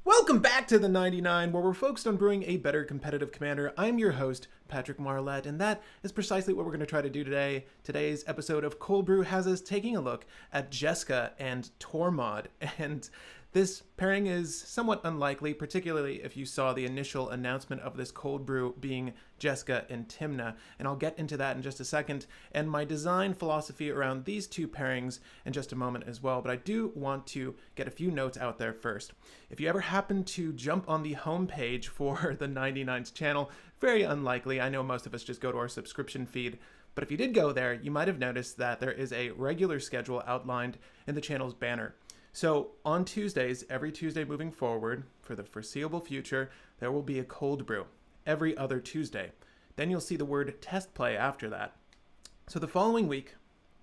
Welcome back to the 99, where we're focused on brewing a better competitive commander. I'm your host, Patrick Marlette, and that is precisely what we're going to try to do today. Today's episode of Cold Brew has us taking a look at Jeska and Tormod, and this pairing is somewhat unlikely, particularly if you saw the initial announcement of this cold brew being Jeska and Tymna, and I'll get into that in just a second, and my design philosophy around these two pairings in just a moment as well, but I do want to get a few notes out there first. If you ever happen to jump on the homepage for the 99's channel, very unlikely, I know most of us just go to our subscription feed, but if you did go there, you might have noticed that there is a regular schedule outlined in the channel's banner. So on Tuesdays, every Tuesday moving forward, for the foreseeable future, there will be a cold brew every other Tuesday. Then you'll see the word test play after that. So the following week,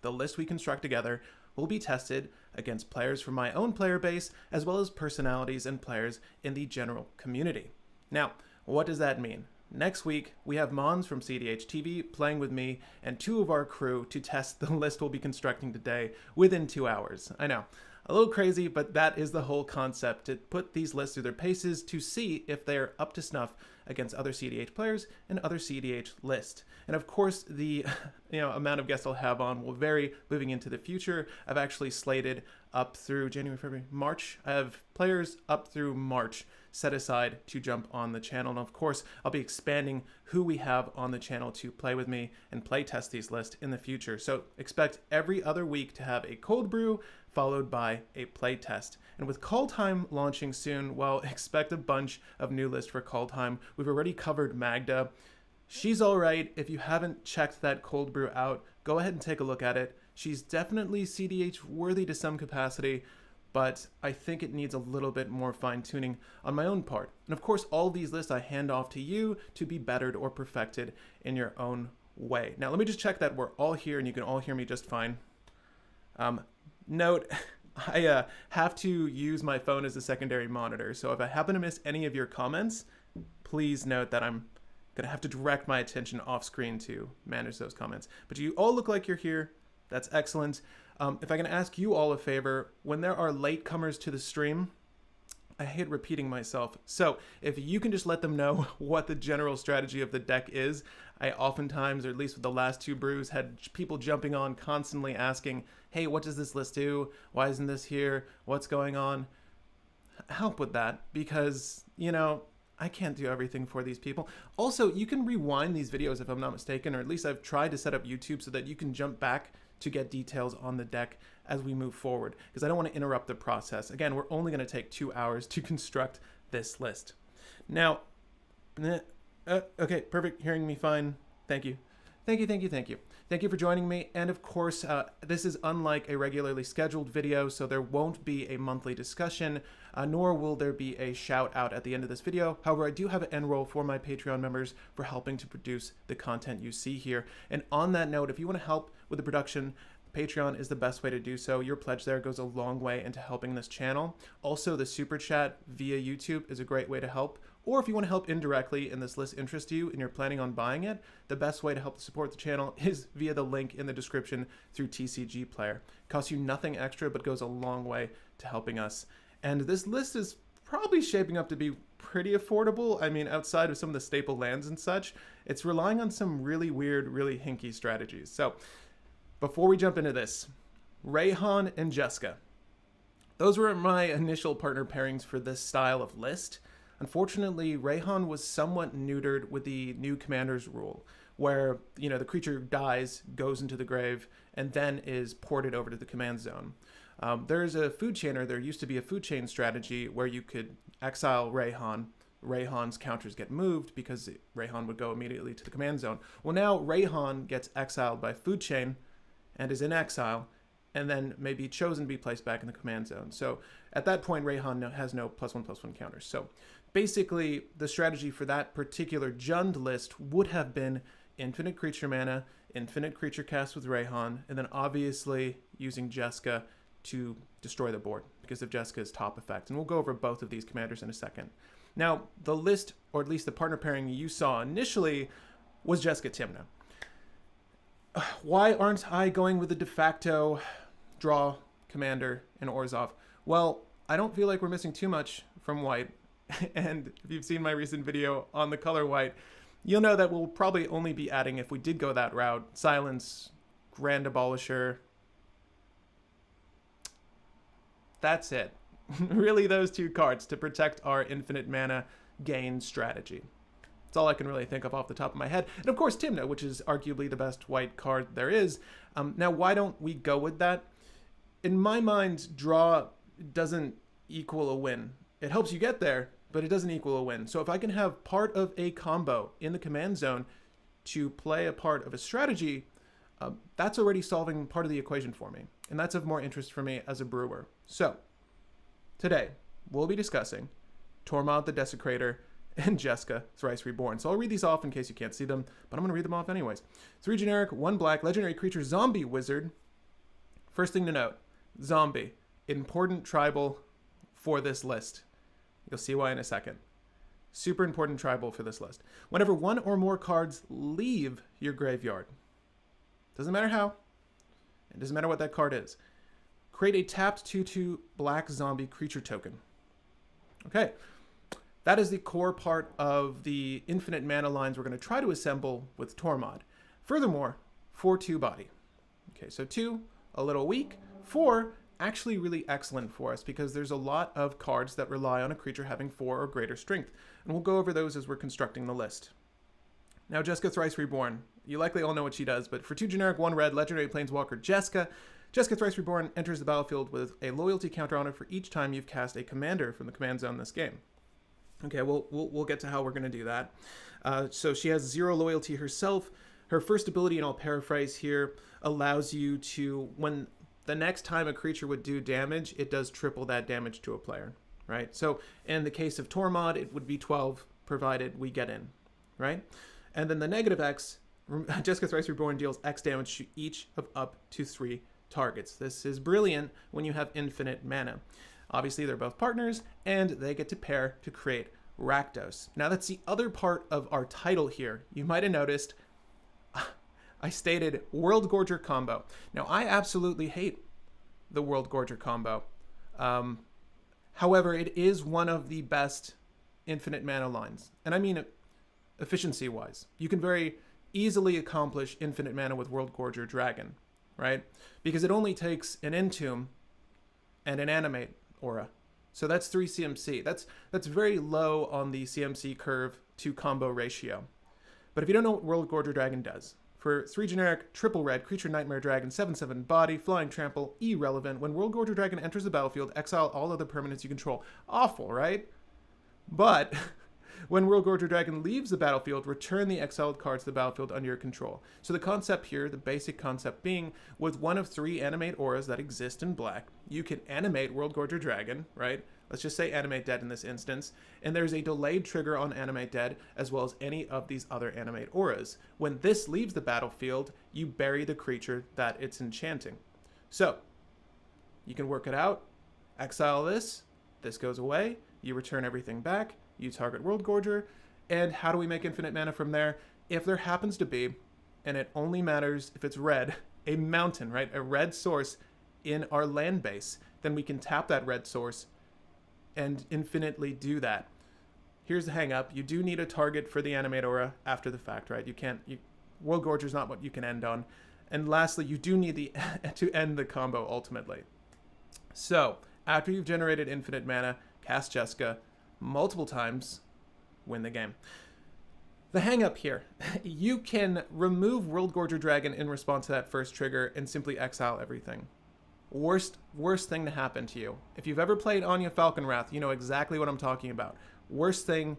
the list we construct together will be tested against players from my own player base, as well as personalities and players in the general community. Now, what does that mean? Next week, we have Mons from cEDH TV playing with me and two of our crew to test the list we'll be constructing today within 2 hours. I know, a little crazy, but that is the whole concept, to put these lists through their paces to see if they're up to snuff against other cEDH players and other cEDH lists. And of course, the amount of guests I'll have on will vary moving into the future. I've actually slated up through January, February, March. I have players up through March set aside to jump on the channel. And of course, I'll be expanding who we have on the channel to play with me and play test these lists in the future. So expect every other week to have a cold brew followed by a play test. And with Call Time launching soon, well, expect a bunch of new lists for Call Time. We've already covered Magda. She's all right. If you haven't checked that cold brew out, go ahead and take a look at it. She's definitely cEDH worthy to some capacity, but I think it needs a little bit more fine-tuning on my own part. And of course, all these lists I hand off to you to be bettered or perfected in your own way. Now, let me just check that we're all here and you can all hear me just fine. Note, I have to use my phone as a secondary monitor, so if I happen to miss any of your comments, please note that I'm going to have to direct my attention off screen to manage those comments. But you all look like you're here. That's excellent. If I can ask you all a favor, when there are latecomers to the stream, I hate repeating myself. So if you can just let them know what the general strategy of the deck is. I oftentimes, or at least with the last two brews, had people jumping on constantly asking, hey, what does this list do? Why isn't this here? What's going on? Help with that, because, I can't do everything for these people. Also, you can rewind these videos if I'm not mistaken, or at least I've tried to set up YouTube so that you can jump back to get details on the deck as we move forward, because I don't want to interrupt the process. Again, we're only going to take 2 hours to construct this list. Now, okay, perfect, hearing me fine. Thank you. Thank you for joining me. And of course, this is unlike a regularly scheduled video, so there won't be a monthly discussion, nor will there be a shout out at the end of this video. However, I do have an end roll for my Patreon members for helping to produce the content you see here. And on that note, if you want to help with the production, Patreon is the best way to do so. Your pledge there goes a long way into helping this channel. Also, the super chat via YouTube is a great way to help. Or if you want to help indirectly and this list interests you and you're planning on buying it, the best way to help support the channel is via the link in the description through TCG Player. It costs you nothing extra, but goes a long way to helping us. And this list is probably shaping up to be pretty affordable. I mean, outside of some of the staple lands and such, it's relying on some really weird, really hinky strategies. So before we jump into this, Rayhan and Jeska. Those were my initial partner pairings for this style of list. Unfortunately, Rayhan was somewhat neutered with the new commander's rule, where, the creature dies, goes into the grave, and then is ported over to the command zone. There's a food chainer. There used to be a food chain strategy where you could exile Rayhan. Rayhan's counters get moved because Rayhan would go immediately to the command zone. Well, now Rayhan gets exiled by food chain and is in exile, and then may be chosen to be placed back in the command zone. So at that point, Rayhan has no +1/+1 counters. So basically, the strategy for that particular Jund list would have been infinite creature mana, infinite creature cast with Rayhan, and then obviously using Jeska to destroy the board because of Jeska's top effect. And we'll go over both of these commanders in a second. Now, the list, or at least the partner pairing you saw initially, was Jeska Tymna. Why aren't I going with the de facto draw commander in Orzhov? Well, I don't feel like we're missing too much from white. And if you've seen my recent video on the color white, you'll know that we'll probably only be adding, if we did go that route, Silence, Grand Abolisher. That's it. Really those two cards to protect our infinite mana gain strategy. That's all I can really think of off the top of my head. And of course, Tymna, which is arguably the best white card there is. Now, why don't we go with that? In my mind, draw doesn't equal a win. It helps you get there, but it doesn't equal a win. So if I can have part of a combo in the command zone to play a part of a strategy, that's already solving part of the equation for me. And that's of more interest for me as a brewer. So today, we'll be discussing Tormod the Desecrator and Jeska, Thrice Reborn. So I'll read these off in case you can't see them, but I'm going to read them off anyways. 3 generic, 1 black, legendary creature, zombie wizard. First thing to note, zombie, important tribal for this list. You'll see why in a second. Super important tribal for this list. Whenever 1 or more cards leave your graveyard, doesn't matter how, it doesn't matter what that card is, create a tapped 2/2 black zombie creature token. Okay, that is the core part of the infinite mana lines we're going to try to assemble with Tormod. Furthermore, 4/2 body. Okay, so 2, a little weak. 4, actually really excellent for us because there's a lot of cards that rely on a creature having 4 or greater strength. And we'll go over those as we're constructing the list. Now, Jeska Thrice Reborn. You likely all know what she does, but for 2 generic, 1 red, legendary planeswalker Jeska, Jeska Thrice Reborn enters the battlefield with a loyalty counter on it for each time you've cast a commander from the command zone this game. Okay, we'll get to how we're going to do that. So she has 0 loyalty herself. Her first ability, and I'll paraphrase here, allows you to, when the next time a creature would do damage, it does triple that damage to a player, right? So in the case of Tormod, it would be 12, provided we get in, right? And then the negative X, Jeska Thrice Reborn deals X damage to each of up to 3 targets. This is brilliant when you have infinite mana. Obviously, they're both partners, and they get to pair to create Rakdos. Now, that's the other part of our title here. You might have noticed I stated Worldgorger combo. Now, I absolutely hate the Worldgorger combo. However, it is one of the best infinite mana lines. And I mean efficiency-wise. You can very easily accomplish infinite mana with Worldgorger Dragon, right? Because it only takes an Entomb and an Animate Aura. So that's 3 CMC. That's very low on the CMC curve to combo ratio. But if you don't know what Worldgorger Dragon does, for 3 generic, triple red, creature nightmare dragon, 7/7 body, flying trample, irrelevant. When Worldgorger Dragon enters the battlefield, exile all other permanents you control. Awful, right? But when Worldgorger Dragon leaves the battlefield, return the exiled cards to the battlefield under your control. So the concept here, the basic concept being, with one of 3 animate auras that exist in black, you can animate Worldgorger Dragon, right? Let's just say animate dead in this instance, and there's a delayed trigger on animate dead as well as any of these other animate auras. When this leaves the battlefield, you bury the creature that it's enchanting. So you can work it out, exile this goes away, you return everything back, you target Worldgorger, and how do we make infinite mana from there? If there happens to be, and it only matters if it's red, a mountain, right? A red source in our land base, then we can tap that red source and infinitely do that. Here's the hang up. You do need a target for the animate aura after the fact, right? Worldgorger is not what you can end on. And lastly, you do need to end the combo ultimately. So after you've generated infinite mana, cast Jeska multiple times, win the game. The hang up here, you can remove Worldgorger Dragon in response to that first trigger and simply exile everything. Worst thing to happen to you. If you've ever played Anya Falconwrath, you know exactly what I'm talking about. Worst thing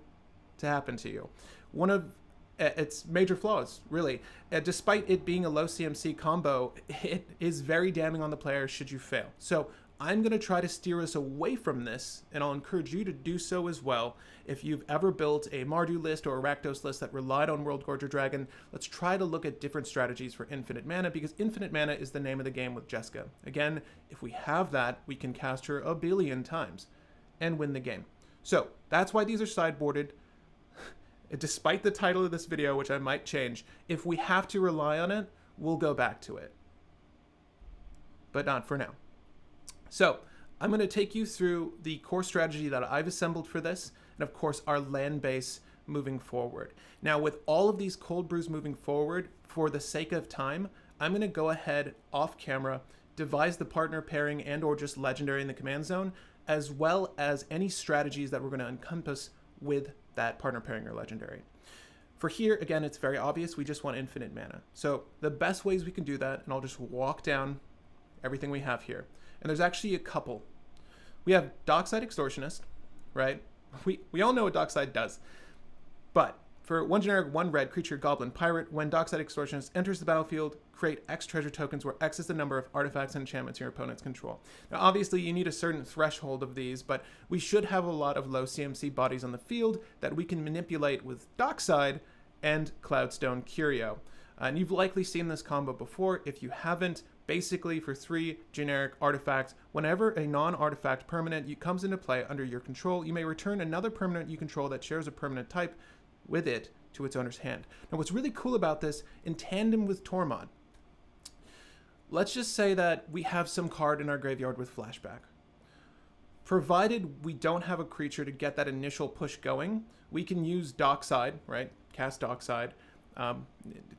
to happen to you. One of its major flaws, really. Despite it being a low CMC combo, it is very damning on the player should you fail. So I'm going to try to steer us away from this, and I'll encourage you to do so as well. If you've ever built a Mardu list or a Rakdos list that relied on Worldgorger Dragon, let's try to look at different strategies for infinite mana, because infinite mana is the name of the game with Jeska. Again, if we have that, we can cast her a billion times and win the game. So that's why these are sideboarded. Despite the title of this video, which I might change, if we have to rely on it, we'll go back to it. But not for now. So I'm going to take you through the core strategy that I've assembled for this, and of course our land base moving forward. Now with all of these cold brews moving forward, for the sake of time, I'm going to go ahead off camera, devise the partner pairing and or just legendary in the command zone, as well as any strategies that we're going to encompass with that partner pairing or legendary. For here, again, it's very obvious, we just want infinite mana. So the best ways we can do that, and I'll just walk down everything we have here. And there's actually a couple. We have Dockside Extortionist, right? We all know what Dockside does. But for one generic, one red creature, goblin, pirate, when Dockside Extortionist enters the battlefield, create X treasure tokens where X is the number of artifacts and enchantments your opponents control. Now, obviously, you need a certain threshold of these, but we should have a lot of low CMC bodies on the field that we can manipulate with Dockside and Cloudstone Curio. And you've likely seen this combo before. If you haven't, basically for 3 generic artifacts, whenever a non-artifact permanent comes into play under your control, you may return another permanent you control that shares a permanent type with it to its owner's hand. Now what's really cool about this, in tandem with Tormod, let's just say that we have some card in our graveyard with Flashback. Provided we don't have a creature to get that initial push going, we can use Dockside, right? Cast Dockside.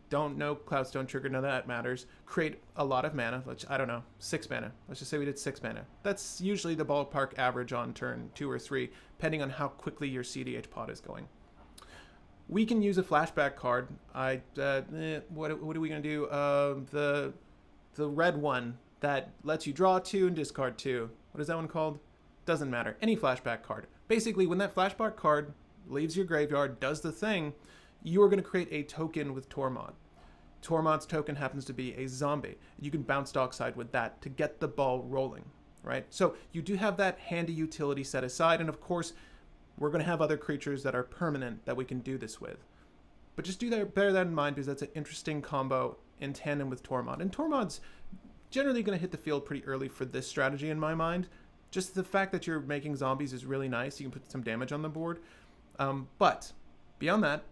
Don't know Cloudstone Trigger, none of that matters. Create a lot of mana, which I don't know, 6 mana. Let's just say we did 6 mana. That's usually the ballpark average on turn 2 or 3, depending on how quickly your cEDH pod is going. We can use a Flashback card. What are we gonna do? The red one that lets you draw 2 and discard 2. What is that one called? Doesn't matter. Any Flashback card. Basically, when that Flashback card leaves your graveyard, does the thing, you are going to create a token with Tormod. Tormod's token happens to be a zombie. You can bounce Dockside with that to get the ball rolling, right? So you do have that handy utility set aside, and of course, we're going to have other creatures that are permanent that we can do this with. But just bear that in mind, because that's an interesting combo in tandem with Tormod. And Tormod's generally going to hit the field pretty early for this strategy in my mind. Just the fact that you're making zombies is really nice. You can put some damage on the board. But beyond that,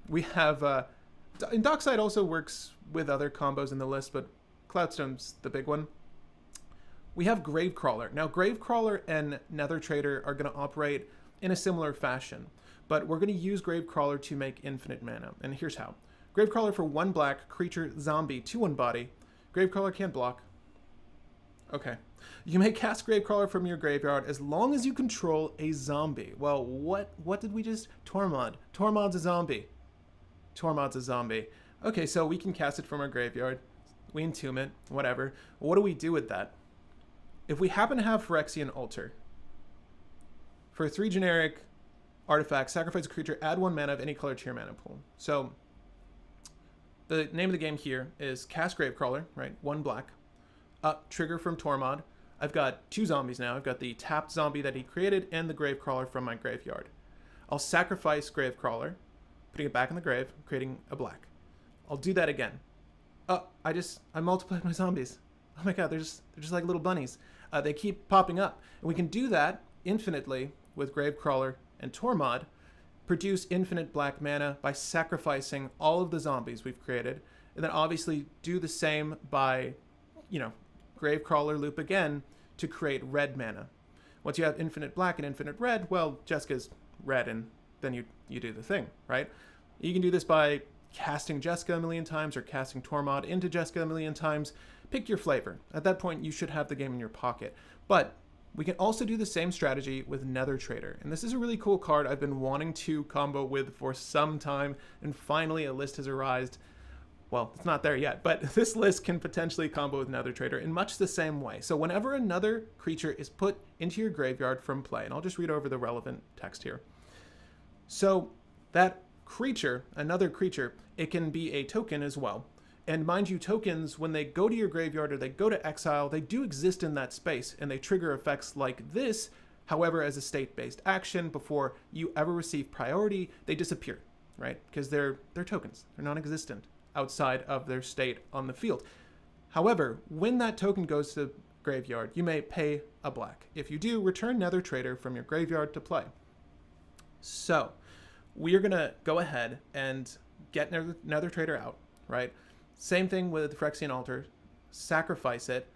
we have, and Dockside also works with other combos in the list, but Cloudstone's the big one. We have Gravecrawler. Now, Gravecrawler and Nether Trader are going to operate in a similar fashion, but we're going to use Gravecrawler to make infinite mana, and here's how. Gravecrawler for 1 black, creature, zombie, 2/1 body. Gravecrawler can't block. Okay. You may cast Gravecrawler from your graveyard as long as you control a zombie. Well, what did we just... Tormod. Tormod's a zombie. Tormod's a zombie. Okay, so we can cast it from our graveyard. We entomb it, whatever. What do we do with that? If we happen to have Phyrexian Altar, for 3 generic artifacts, sacrifice a creature, add 1 mana of any color to your mana pool. So, the name of the game here is cast Gravecrawler, right? 1 black. Trigger from Tormod. I've got 2 zombies now. I've got the tapped zombie that he created and the Gravecrawler from my graveyard. I'll sacrifice Gravecrawler, putting it back in the grave, creating a black. I'll do that again. I multiplied my zombies. Oh my god, they're just like little bunnies. They keep popping up. And we can do that infinitely with Gravecrawler and Tormod, produce infinite black mana by sacrificing all of the zombies we've created, and then obviously do the same by, Gravecrawler loop again to create red mana. Once you have infinite black and infinite red, well, Jeska's red, and then you do the thing, right? You can do this by casting Jeska a million times or casting Tormod into Jeska a million times. Pick your flavor. At that point, you should have the game in your pocket. But we can also do the same strategy with Nether Trader. And this is a really cool card I've been wanting to combo with for some time, and finally a list has arisen. Well, it's not there yet, but this list can potentially combo with Nether Trader in much the same way. So whenever another creature is put into your graveyard from play, and I'll just read over the relevant text here. So that creature, another creature, it can be a token as well. And mind you, tokens, when they go to your graveyard or they go to exile, they do exist in that space, and they trigger effects like this. However, as a state-based action, before you ever receive priority, they disappear, right? Because they're tokens. They're non-existent outside of their state on the field. However, when that token goes to the graveyard, you may pay a black. If you do, return Nether Trader from your graveyard to play. So, we are going to go ahead and get Nether Trader out, right? Same thing with Phyrexian Altar. Sacrifice it.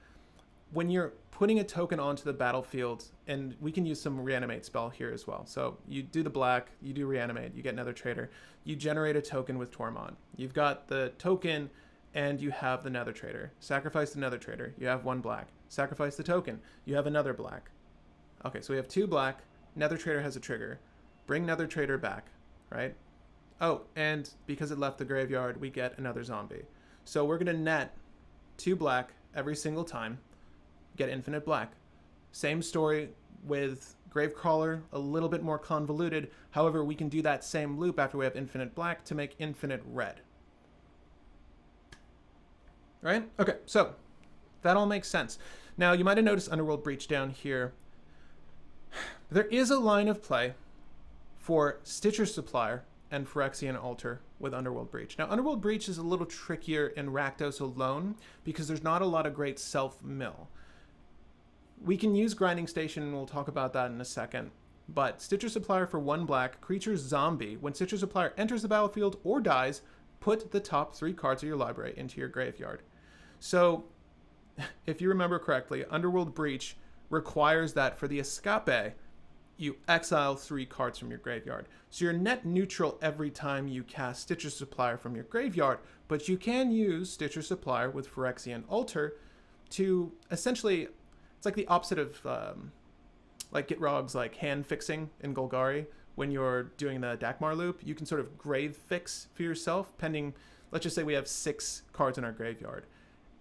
when you're putting a token onto the battlefield, and we can use some reanimate spell here as well. So you do the black, you do reanimate, you get another trader, you generate a token with Tormod. You've got the token and you have the nether trader. Sacrifice the nether trader, you have 1 black. Sacrifice the token, you have another black. Okay, so we have 2 black, nether trader has a trigger. Bring nether trader back, right? Oh, and because it left the graveyard, we get another zombie. So we're gonna net 2 black every single time, get infinite black. Same story with Gravecrawler, a little bit more convoluted. However, we can do that same loop after we have infinite black to make infinite red. Right? Okay, so that all makes sense. Now, you might have noticed Underworld Breach down here. There is a line of play for Stitcher Supplier and Phyrexian Altar with Underworld Breach. Now, Underworld Breach is a little trickier in Rakdos alone because there's not a lot of great self-mill. We can use Grinding Station, and we'll talk about that in a second. But Stitcher Supplier for 1 black, creature zombie. When Stitcher Supplier enters the battlefield or dies, put the top 3 cards of your library into your graveyard. So, if you remember correctly, Underworld Breach requires that for the escape, you exile 3 cards from your graveyard. So you're net neutral every time you cast Stitcher Supplier from your graveyard, but you can use Stitcher Supplier with Phyrexian Altar to essentially, it's like the opposite of like Gitrog's like hand fixing in Golgari. When you're doing the Dakmar loop, you can sort of grave fix for yourself, pending, let's just say we have 6 cards in our graveyard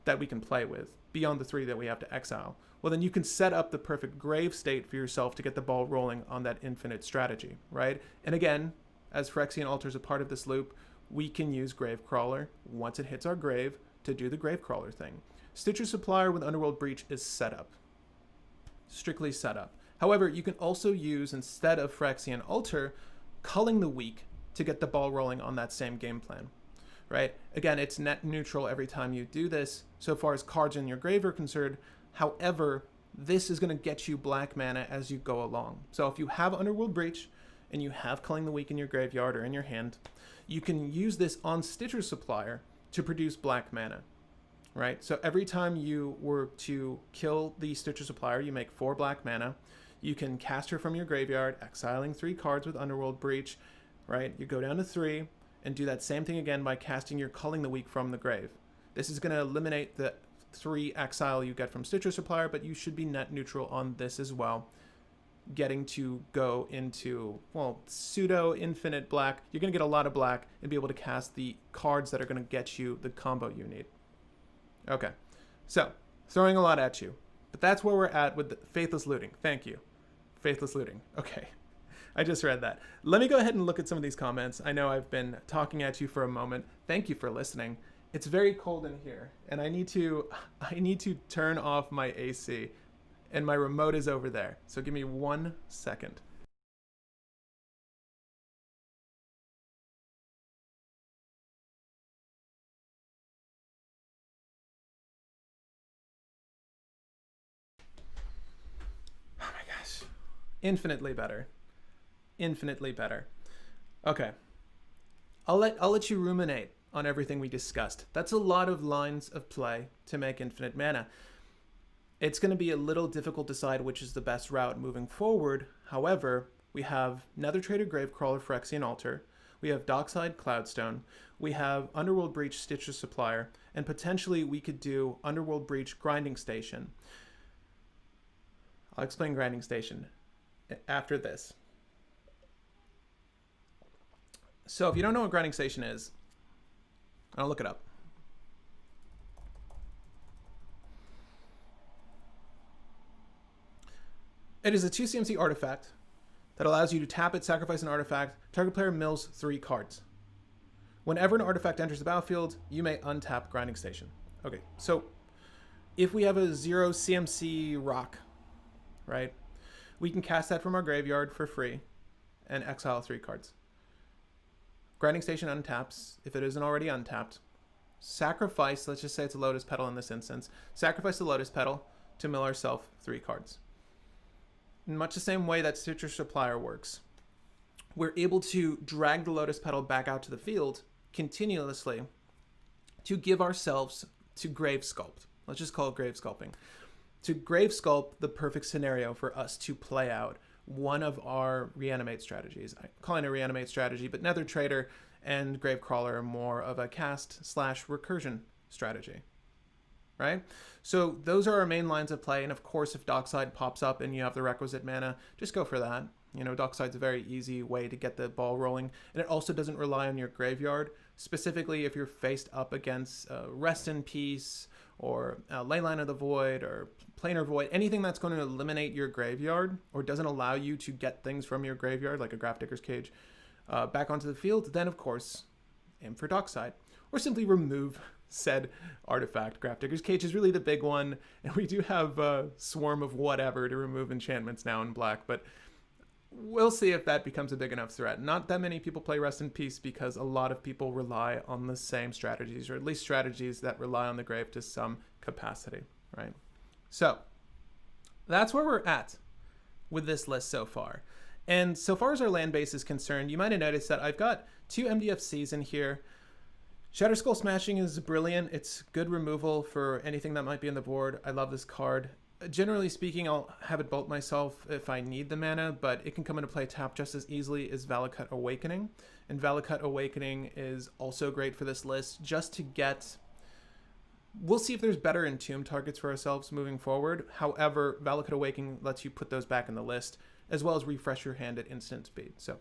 that we can play with, beyond the 3 that we have to exile. Well, then you can set up the perfect grave state for yourself to get the ball rolling on that infinite strategy, right? And again, as Phyrexian Altar is a part of this loop, we can use Gravecrawler once it hits our grave to do the Gravecrawler thing. Stitcher Supplier with Underworld Breach is set up. Strictly set up. However, you can also use, instead of Phyrexian Altar, Culling the Weak to get the ball rolling on that same game plan, right? Again, it's net neutral every time you do this, so far as cards in your grave are concerned. However, this is going to get you black mana as you go along. So if you have Underworld Breach and you have Culling the Weak in your graveyard or in your hand, you can use this on Stitcher Supplier to produce black mana, right? So every time you were to kill the Stitcher Supplier, you make 4 black mana. You can cast her from your graveyard, exiling 3 cards with Underworld Breach, right? You go down to 3 and do that same thing again by casting your Culling the Weak from the grave. This is going to eliminate the 3 exile you get from Stitcher Supplier, but you should be net neutral on this as well. Getting to go into, well, pseudo infinite black. You're going to get a lot of black and be able to cast the cards that are going to get you the combo you need. Okay, so throwing a lot at you, but that's where we're at with the Faithless Looting. Thank you. Faithless Looting. Okay, I just read that. Let me go ahead and look at some of these comments. I know I've been talking at you for a moment. Thank you for listening. It's very cold in here, and I need to turn off my AC, and my remote is over there. So give me 1 second. Oh my gosh. Infinitely better. Infinitely better. Okay. I'll let you ruminate on everything we discussed. That's a lot of lines of play to make infinite mana. It's going to be a little difficult to decide which is the best route moving forward. However, we have Nether Trader Gravecrawler Phyrexian Altar, we have Dockside Cloudstone, we have Underworld Breach Stitcher Supplier, and potentially we could do Underworld Breach Grinding Station. I'll explain Grinding Station after this. So if you don't know what Grinding Station is, I'll look it up. It is a 2 CMC artifact that allows you to tap it, sacrifice an artifact, target player mills 3 cards. Whenever an artifact enters the battlefield, you may untap Grinding Station. Okay, so if we have a 0 CMC rock, right, we can cast that from our graveyard for free and exile 3 cards. Grinding Station untaps if it isn't already untapped. Sacrifice, let's just say it's a Lotus Petal in this instance, sacrifice the Lotus Petal to mill ourselves 3 cards. In much the same way that Stitcher Supplier works, we're able to drag the Lotus Petal back out to the field continuously to give ourselves to Grave Sculpt. Let's just call it Grave Sculpting. to grave sculpt the perfect scenario for us to play out one of our reanimate strategies. I'm calling it a reanimate strategy, but Nether Trader and Gravecrawler are more of a cast / recursion strategy, right? So those are our main lines of play. And of course, if Dockside pops up and you have the requisite mana, just go for that. You know, Dockside's a very easy way to get the ball rolling. And it also doesn't rely on your graveyard. Specifically, if you're faced up against Rest in Peace or Leyline of the Void or Planar Void, anything that's going to eliminate your graveyard or doesn't allow you to get things from your graveyard, like a Grafdigger's Cage, back onto the field, then of course, aim for Dockside. Or simply remove said artifact. Grafdigger's Cage is really the big one, and we do have a Swarm of whatever to remove enchantments now in black, but we'll see if that becomes a big enough threat. Not that many people play Rest in Peace because a lot of people rely on the same strategies, or at least strategies that rely on the grave to some capacity, right? So that's where we're at with this list so far. And so far as our land base is concerned, you might have noticed that I've got 2 MDFCs in here. Shatterskull Smashing is brilliant. It's good removal for anything that might be on the board. I love this card. Generally speaking, I'll have it bolt myself if I need the mana, but it can come into play tapped just as easily as Valakut Awakening. And Valakut Awakening is also great for this list just to get... We'll see if there's better Entomb targets for ourselves moving forward. However, Valakut Awakening lets you put those back in the list, as well as refresh your hand at instant speed. So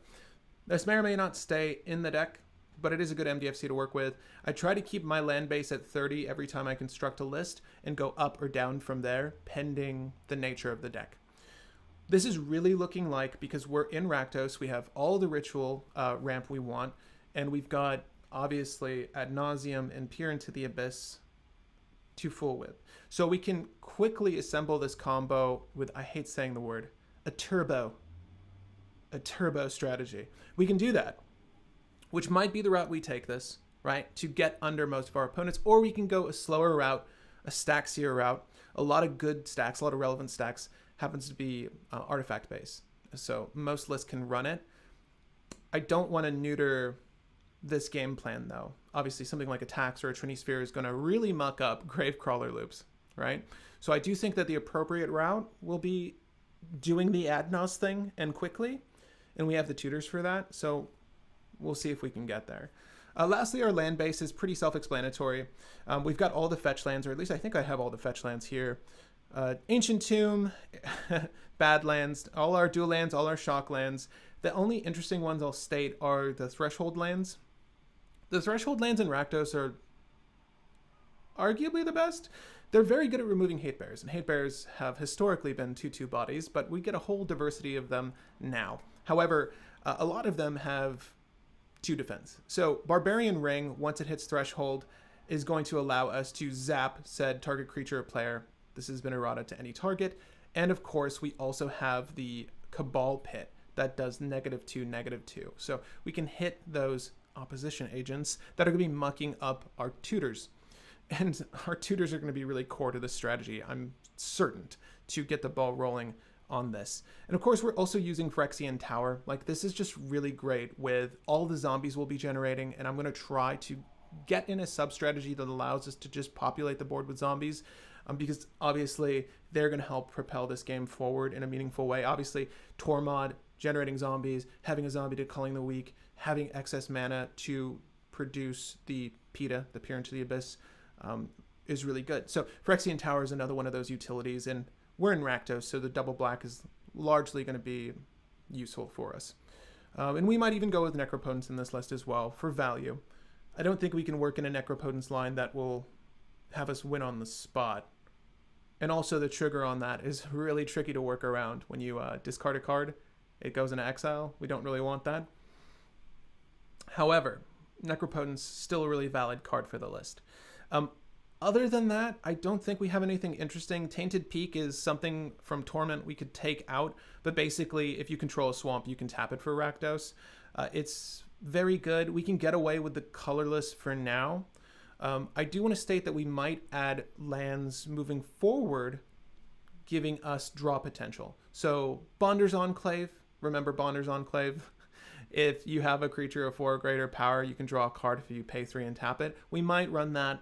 this may or may not stay in the deck, but it is a good MDFC to work with. I try to keep my land base at 30 every time I construct a list and go up or down from there, pending the nature of the deck. This is really looking like, because we're in Rakdos, we have all the ritual ramp we want, and we've got, obviously, Ad Nauseam and Peer into the Abyss to fool with. So we can quickly assemble this combo with, I hate saying the word, a turbo strategy. We can do that, which might be the route we take this, right, to get under most of our opponents, or we can go a slower route, a stack-seer route. A lot of good stacks, a lot of relevant stacks, happens to be artifact based. So most lists can run it. I don't want to neuter this game plan though. Obviously something like a Tax or a Trinisphere is going to really muck up Gravecrawler loops, right? So I do think that the appropriate route will be doing the Adnos thing and quickly, and we have the tutors for that. So we'll see if we can get there. Lastly, our land base is pretty self-explanatory. We've got all the fetch lands, or at least I think I have all the fetch lands here. Ancient Tomb, Badlands, all our dual lands, all our shock lands. The only interesting ones I'll state are the Threshold lands. The Threshold lands in Rakdos are arguably the best. They're very good at removing hate bears, and hate bears have historically been 2/2 bodies, but we get a whole diversity of them now. However, a lot of them have 2 defense. So Barbarian Ring, once it hits Threshold, is going to allow us to zap said target creature or player. This has been errata to any target. And of course, we also have the Cabal Pit that does -2/-2. So we can hit those opposition agents that are going to be mucking up our tutors. And our tutors are going to be really core to this strategy, I'm certain, to get the ball rolling on this. And of course, we're also using Phyrexian Tower. Like, this is just really great with all the zombies we'll be generating, and I'm going to try to get in a sub-strategy that allows us to just populate the board with zombies, because obviously they're going to help propel this game forward in a meaningful way. Obviously, Tormod, generating zombies, having a zombie to Culling the Weak, having excess mana to produce the PETA, the Peer into the Abyss, is really good. So Phyrexian Tower is another one of those utilities, and we're in Rakdos, so the double black is largely going to be useful for us. And we might even go with Necropotence in this list as well for value. I don't think we can work in a Necropotence line that will have us win on the spot. And also the trigger on that is really tricky to work around. When you discard a card, it goes into exile. We don't really want that. However, Necropotence still a really valid card for the list. Other than that, I don't think we have anything interesting. Tainted Peak is something from Torment we could take out, but basically, if you control a swamp, you can tap it for Rakdos. It's very good. We can get away with the colorless for now. I do want to state that we might add lands moving forward, giving us draw potential. So Bonder's Enclave, remember Bonder's Enclave? If you have a creature of 4 or greater power, you can draw a card if you pay 3 and tap it. We might run that.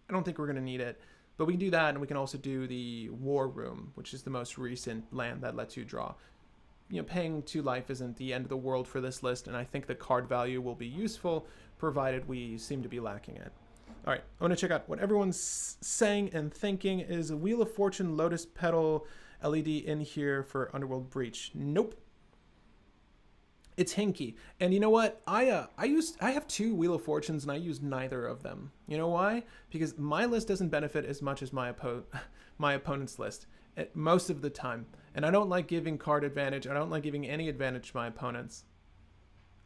I don't think we're going to need it. But we can do that, and we can also do the War Room, which is the most recent land that lets you draw. You know, paying 2 life isn't the end of the world for this list, and I think the card value will be useful, provided we seem to be lacking it. All right, I want to check out what everyone's saying and thinking. Is a Wheel of Fortune Lotus Petal LED in here for Underworld Breach? Nope. It's hinky. And you know what? I have 2 Wheel of Fortunes and I use neither of them. You know why? Because my list doesn't benefit as much as my opponent's list most of the time. And I don't like giving card advantage. I don't like giving any advantage to my opponents.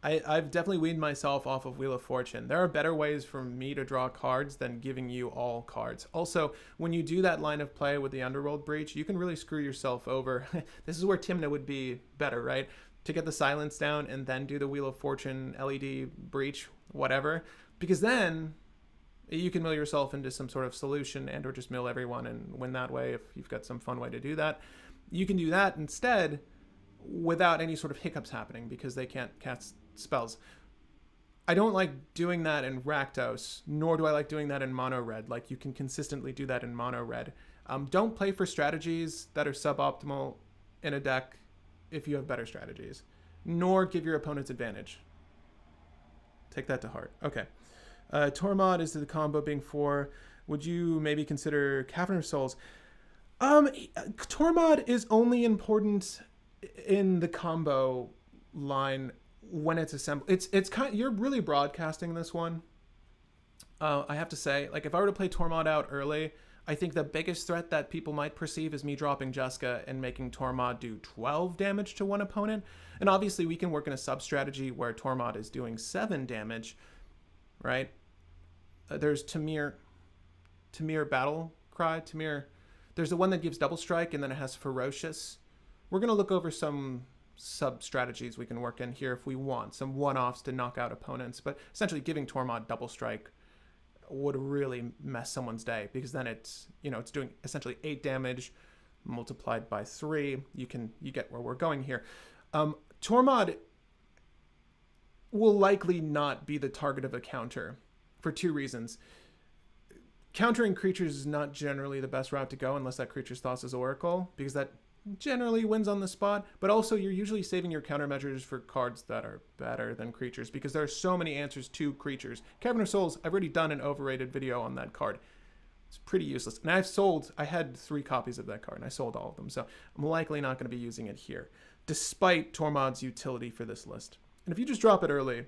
I've definitely weaned myself off of Wheel of Fortune. There are better ways for me to draw cards than giving you all cards. Also, when you do that line of play with the Underworld Breach, you can really screw yourself over. This is where Timna would be better, right? To get the silence down and then do the Wheel of Fortune LED Breach, whatever. Because then you can mill yourself into some sort of solution and or just mill everyone and win that way if you've got some fun way to do that. You can do that instead without any sort of hiccups happening because they can't cast spells. I don't like doing that in Rakdos, nor do I like doing that in mono red. Like, you can consistently do that in mono red. Don't play for strategies that are suboptimal in a deck if you have better strategies, nor give your opponents advantage. Take that to heart. Okay. Tormod is the combo being 4. Would you maybe consider Cavern of Souls? Tormod is only important in the combo line when it's assembled. It's kind of, you're really broadcasting this one. I have to say, like, if I were to play Tormod out early, I think the biggest threat that people might perceive is me dropping Jeska and making Tormod do 12 damage to one opponent. And obviously we can work in a sub strategy where Tormod is doing 7 damage, right? There's Tamir Battle Cry. There's the one that gives double strike and then it has Ferocious. We're going to look over some sub strategies we can work in here if we want, some one-offs to knock out opponents, but essentially giving Tormod double strike would really mess someone's day, because then it's, you know, it's doing essentially 8 damage multiplied by 3. You get where we're going here. Tormod will likely not be the target of a counter for 2 reasons. Countering creatures is not generally the best route to go unless that creature's Thoughts as Oracle, because that generally wins on the spot, but also you're usually saving your countermeasures for cards that are better than creatures, because there are so many answers to creatures. Cavern of Souls, I've already done an overrated video on that card. It's pretty useless. And I had 3 copies of that card and I sold all of them, so I'm likely not going to be using it here, despite Tormod's utility for this list. And if you just drop it early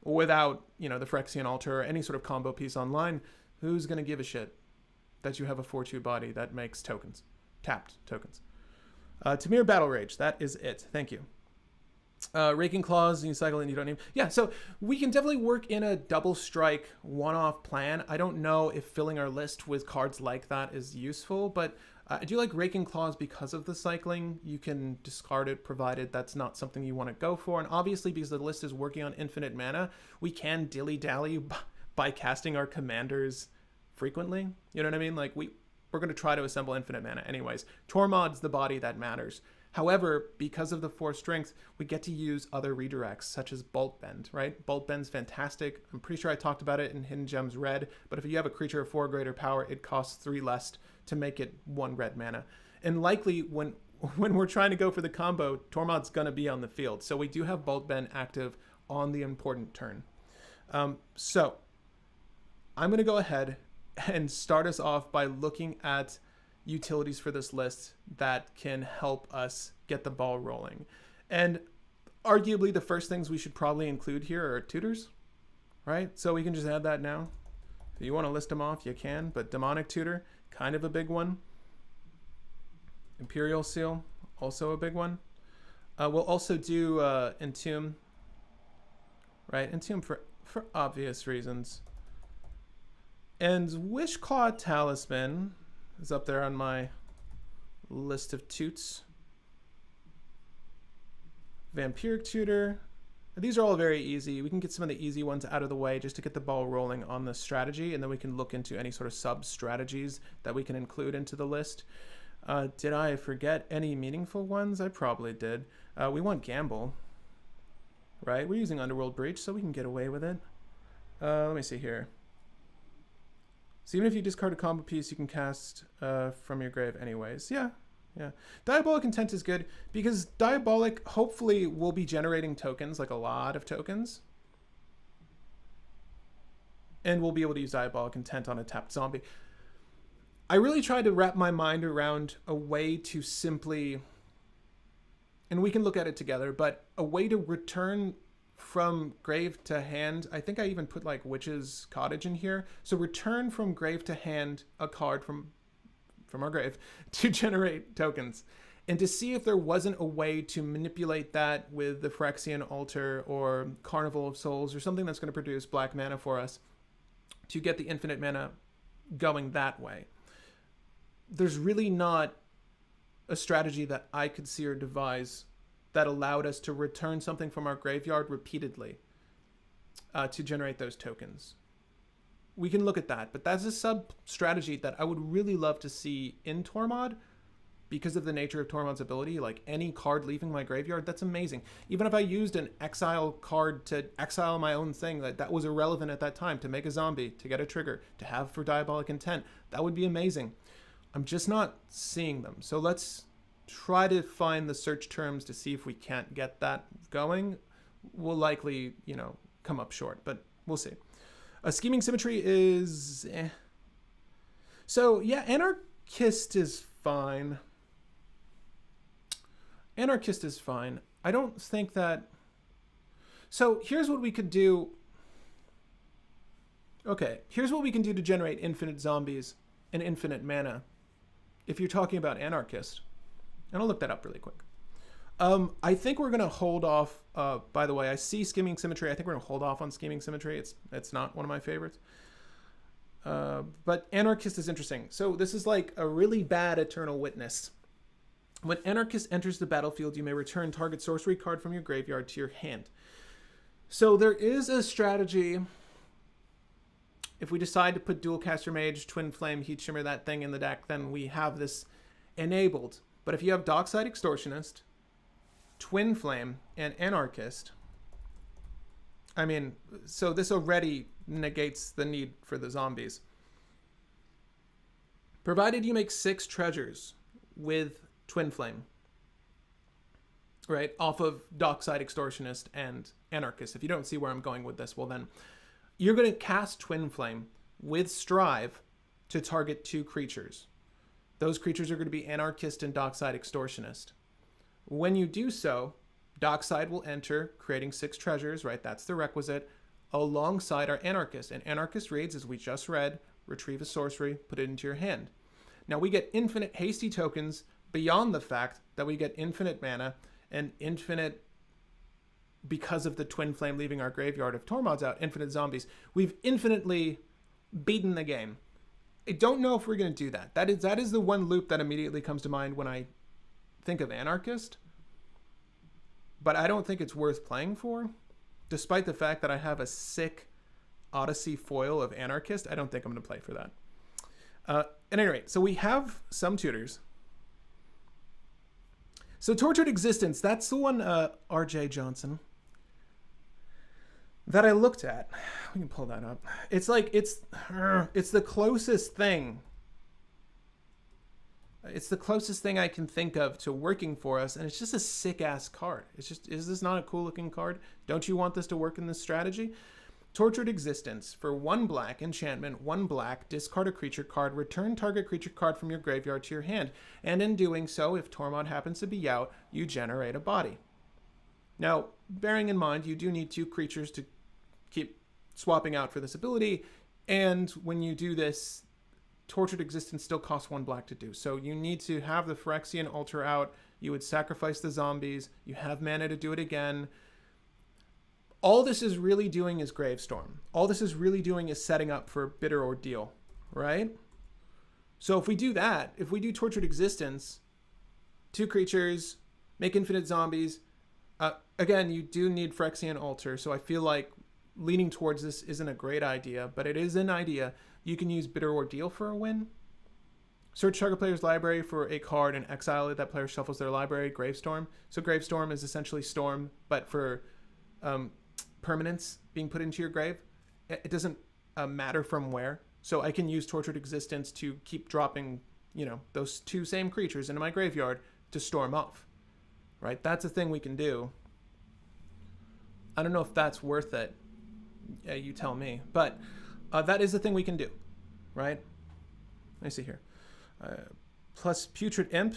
without, you know, the Phyrexian Altar or any sort of combo piece online, who's going to give a shit that you have a 4/2 body that makes tokens, tapped tokens? Tamir Battle Rage, that is it. Thank you. Raking Claws, you cycle and you don't need. Yeah, so we can definitely work in a double strike one-off plan. I don't know if filling our list with cards like that is useful, but I do like Raking Claws because of the cycling. You can discard it provided that's not something you want to go for. And obviously, because the list is working on infinite mana, we can dilly-dally by casting our commanders frequently. You know what I mean? Like, we're going to try to assemble infinite mana anyways. Tormod's the body that matters. However, because of the 4 strength, we get to use other redirects, such as Bolt Bend, right? Bolt Bend's fantastic. I'm pretty sure I talked about it in Hidden Gems Red, but if you have a creature of 4 greater power, it costs 3 less to make it 1 red mana. And likely, when we're trying to go for the combo, Tormod's going to be on the field. So we do have Bolt Bend active on the important turn. So I'm going to go ahead and start us off by looking at utilities for this list that can help us get the ball rolling. And arguably the first things we should probably include here are tutors, right? So we can just add that now. If you want to list them off, you can, but Demonic Tutor, kind of a big one. Imperial Seal, also a big one. We'll also do Entomb, right? Entomb for obvious reasons. And Wishclaw Talisman is up there on my list of toots. Vampiric Tutor. These are all very easy. We can get some of the easy ones out of the way just to get the ball rolling on the strategy, and then we can look into any sort of sub-strategies that we can include into the list. Did I forget any meaningful ones? I probably did. We want Gamble, right? We're using Underworld Breach, so we can get away with it. Let me see here. So even if you discard a combo piece, you can cast from your grave anyways. Yeah. Diabolic Intent is good because Diabolic hopefully will be generating tokens, like a lot of tokens. And we'll be able to use Diabolic Intent on a tapped zombie. I really tried to wrap my mind around a way to simply, and we can look at it together, but a way to return from grave to hand. I think I even put like Witch's Cottage in here. So return from grave to hand a card from our grave to generate tokens, and to see if there wasn't a way to manipulate that with the Phyrexian Altar or Carnival of Souls or something that's going to produce black mana for us to get the infinite mana going that way. There's really not a strategy that I could see or devise that allowed us to return something from our graveyard repeatedly to generate those tokens. We can look at that, but that's a sub strategy that I would really love to see in Tormod because of the nature of Tormod's ability. Like any card leaving my graveyard, that's amazing. Even if I used an exile card to exile my own thing that was irrelevant at that time, to make a zombie, to get a trigger, to have for Diabolic Intent, that would be amazing. I'm just not seeing them. So let's try to find the search terms to see if we can't get that going. We'll likely, come up short, but we'll see. Scheming Symmetry is So yeah, Anarchist is fine. Anarchist is fine. I don't think that... So here's what we could do. Okay, here's what we can do to generate infinite zombies and infinite mana if you're talking about Anarchist. And I'll look that up really quick. I think we're going to hold off. By the way, I see Scheming Symmetry. I think we're going to hold off on Scheming Symmetry. It's not one of my favorites. But Anarchist is interesting. So this is like a really bad Eternal Witness. When Anarchist enters the battlefield, you may return target sorcery card from your graveyard to your hand. So there is a strategy. If we decide to put Dualcaster Mage, Twin Flame, Heat Shimmer, that thing in the deck, then we have this enabled. But if you have Dockside Extortionist, Twin Flame, and Anarchist, I mean, so this already negates the need for the zombies. Provided you make 6 treasures with Twin Flame, right, off of Dockside Extortionist and Anarchist. If you don't see where I'm going with this, well then, you're going to cast Twin Flame with Strive to target 2 creatures. Those creatures are going to be Anarchist and Dockside Extortionist. When you do so, Dockside will enter, creating 6 treasures, right? That's the requisite, alongside our Anarchist. And Anarchist reads, as we just read, retrieve a sorcery, put it into your hand. Now we get infinite hasty tokens beyond the fact that we get infinite mana and infinite, because of the Twin Flame leaving our graveyard, if Tormod's out, infinite zombies. We've infinitely beaten the game. I don't know if we're going to do that. That is the one loop that immediately comes to mind when I think of Anarchist. But I don't think it's worth playing for. Despite the fact that I have a sick Odyssey foil of Anarchist, I don't think I'm going to play for that. At any rate, so we have some tutors. So Tortured Existence, that's the one, RJ Johnson, that I looked at. We can pull that up. It's like, it's the closest thing. It's the closest thing I can think of to working for us, and it's just a sick-ass card. It's just, is this not a cool-looking card? Don't you want this to work in this strategy? Tortured Existence. For 1 black, enchantment, 1 black, discard a creature card, return target creature card from your graveyard to your hand, and in doing so, if Tormod happens to be out, you generate a body. Now, bearing in mind, you do need 2 creatures to keep swapping out for this ability, and when you do this, Tortured Existence still costs 1 black to do. So you need to have the Phyrexian Altar out. You would sacrifice the zombies. You have mana to do it again. All this is really doing is Gravestorm. All this is really doing is setting up for Bitter Ordeal, right? So if we do that, if we do Tortured Existence, 2 creatures, make infinite zombies, again, you do need Phyrexian Altar, so I feel like leaning towards this isn't a great idea, but it is an idea. You can use Bitter Ordeal for a win. Search target player's library for a card and exile it. That player shuffles their library, Gravestorm. So Gravestorm is essentially Storm, but for permanents being put into your grave. It doesn't matter from where. So I can use Tortured Existence to keep dropping, you know, those 2 same creatures into my graveyard to storm off, right? That's a thing we can do. I don't know if that's worth it. Yeah, you tell me. But that is the thing we can do, right? Let me see here. Plus Putrid Imp.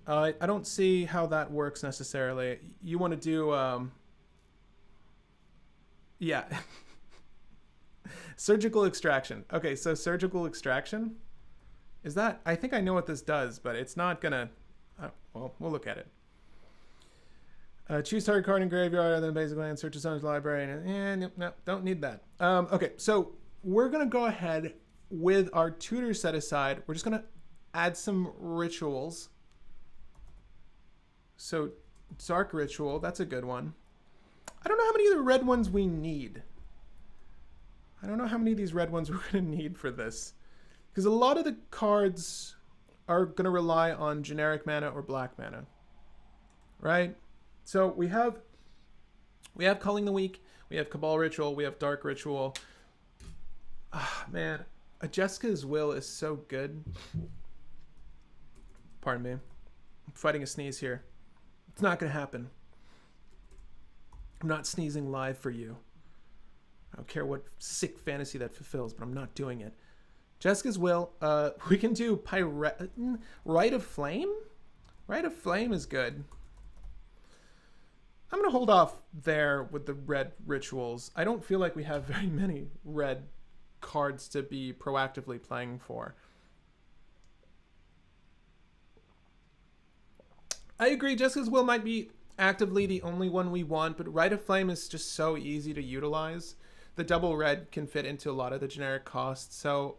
I don't see how that works necessarily. You want to do... yeah. Surgical Extraction. Okay, so Surgical Extraction. Is that... I think I know what this does, but it's not going to... well, we'll look at it. Choose target card in graveyard, and then basically search its owner's library. And no, don't need that. Okay, so we're going to go ahead with our tutor set aside. We're just going to add some rituals. So Dark Ritual, that's a good one. I don't know how many of the red ones we need. I don't know how many of these red ones we're going to need for this. Because a lot of the cards are going to rely on generic mana or black mana. Right? So we have Culling the Weak, we have Cabal Ritual, we have Dark Ritual. Ah, man. A Jeska's Will is so good. Pardon me. I'm fighting a sneeze here. It's not going to happen. I'm not sneezing live for you. I don't care what sick fantasy that fulfills, but I'm not doing it. Jeska's Will. We can do Rite of Flame? Rite of Flame is good. I'm going to hold off there with the red rituals. I don't feel like we have very many red cards to be proactively playing for. I agree, Jeska's Will might be actively the only one we want, but Rite of Flame is just so easy to utilize. The double red can fit into a lot of the generic costs, so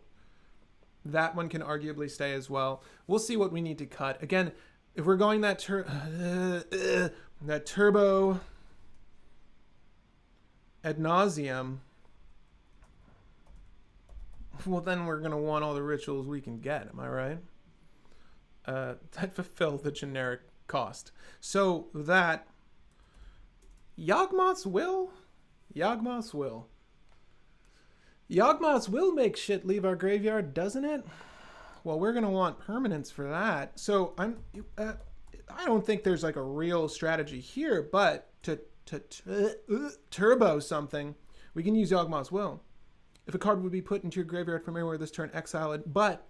that one can arguably stay as well. We'll see what we need to cut. Again, if we're going that turbo ad nauseum, well, then we're going to want all the rituals we can get. Am I right? That fulfill the generic cost. So that Yawgmoth's Will? Yawgmoth's Will. Yawgmoth's Will make shit leave our graveyard, doesn't it? Well, we're going to want permanence for that. So I don't think there's like a real strategy here, but to turbo something, we can use Yawgmoth's Will. If a card would be put into your graveyard from anywhere this turn, exile it, but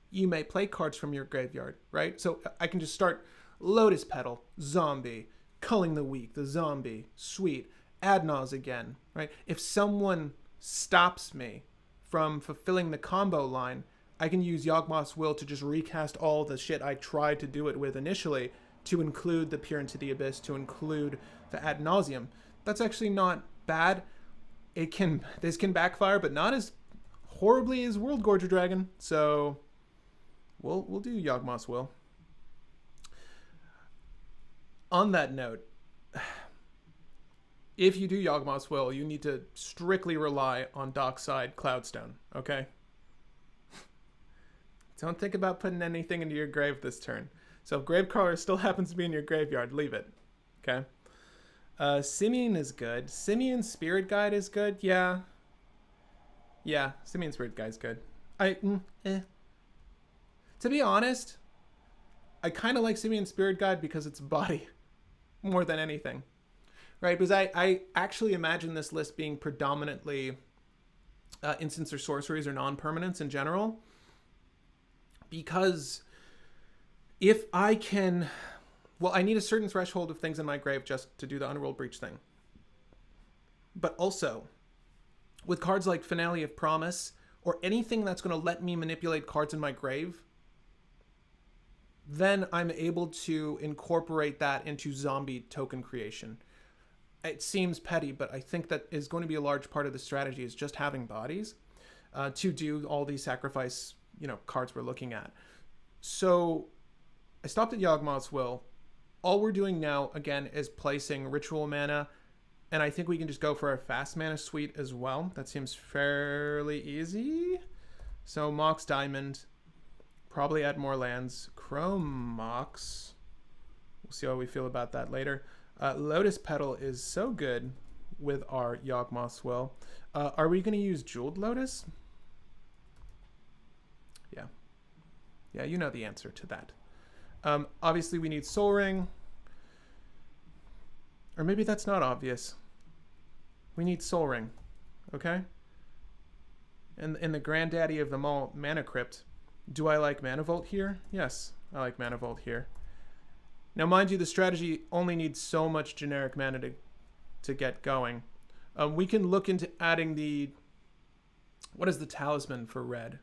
you may play cards from your graveyard, right? So I can just start Lotus Petal, zombie, Culling the Weak, the zombie, sweet, ad nause again, right? If someone stops me from fulfilling the combo line, I can use Yawgmoth's Will to just recast all the shit I tried to do it with initially, to include the Peer into the Abyss, to include the ad nauseum. That's actually not bad. This can backfire, but not as horribly as Worldgorger Dragon. So we'll do Yawgmoth's Will. On that note, if you do Yawgmoth's Will, you need to strictly rely on Dockside Cloudstone, okay? Don't think about putting anything into your grave this turn. So if Gravecrawler still happens to be in your graveyard, leave it, okay? Simian is good. Simian Spirit Guide is good, yeah. Yeah, Simian Spirit Guide is good. To be honest, I kind of like Simian Spirit Guide because it's body more than anything, right? Because I actually imagine this list being predominantly instants or sorceries or non-permanents in general. Because if I can... Well, I need a certain threshold of things in my grave just to do the Underworld Breach thing. But also, with cards like Finale of Promise, or anything that's going to let me manipulate cards in my grave, then I'm able to incorporate that into zombie token creation. It seems petty, but I think that is going to be a large part of the strategy, is just having bodies to do all these sacrifice, cards we're looking at. So I stopped at Yawgmoth's Will. All we're doing now, again, is placing ritual mana, and I think we can just go for our fast mana suite as well. That seems fairly easy. So Mox Diamond, probably add more lands. Chrome Mox, we'll see how we feel about that later. Lotus Petal is so good with our Yawgmoth's Will. Are we going to use Jeweled Lotus? Yeah, you know the answer to that. Obviously, we need Soul Ring. Or maybe that's not obvious. We need Soul Ring, okay? And the granddaddy of them all, Mana Crypt. Do I like Mana Vault here? Yes, I like Mana Vault here. Now, mind you, the strategy only needs so much generic mana to get going. We can look into adding the... What is the talisman for red?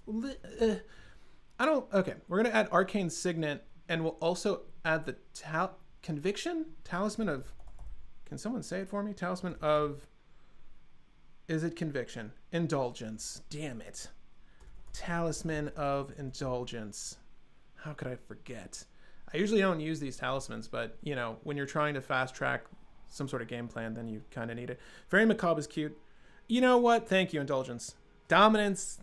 I don't... Okay, we're going to add Arcane Signet, and we'll also add the Conviction? Talisman of... Can someone say it for me? Talisman of... Is it Conviction? Indulgence. Damn it. Talisman of Indulgence. How could I forget? I usually don't use these talismans, but, you know, when you're trying to fast-track some sort of game plan, then you kind of need it. Very Macabre is cute. You know what? Thank you, Indulgence. Dominance.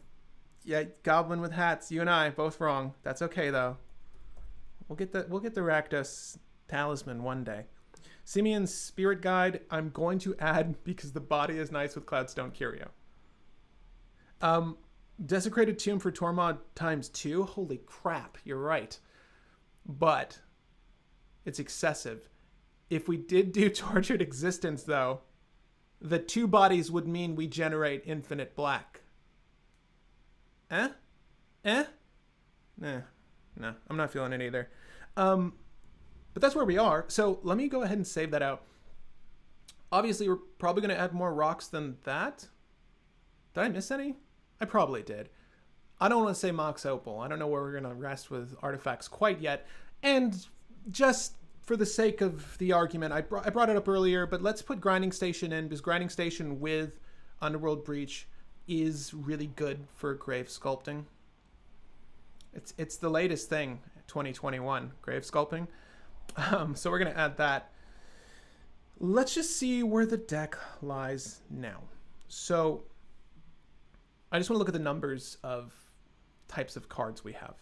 Yeah, Goblin with hats. You and I, both wrong. That's okay, though. We'll get the Rakdos talisman one day. Simeon's Spirit Guide, I'm going to add because the body is nice with Cloudstone Curio. Desecrated Tomb for Tormod ×2. Holy crap, you're right. But it's excessive. If we did do Tortured Existence, though, the 2 bodies would mean we generate infinite black. No, I'm not feeling it either. But that's where we are. So let me go ahead and save that out. Obviously, we're probably going to add more rocks than that. Did I miss any? I probably did. I don't want to say Mox Opal. I don't know where we're going to rest with artifacts quite yet. And just for the sake of the argument, I brought it up earlier, but let's put Grinding Station in, because Grinding Station with Underworld Breach is really good for grave sculpting. It's the latest thing, 2021, grave sculpting. So we're going to add that. Let's just see where the deck lies now. So I just want to look at the numbers of types of cards we have.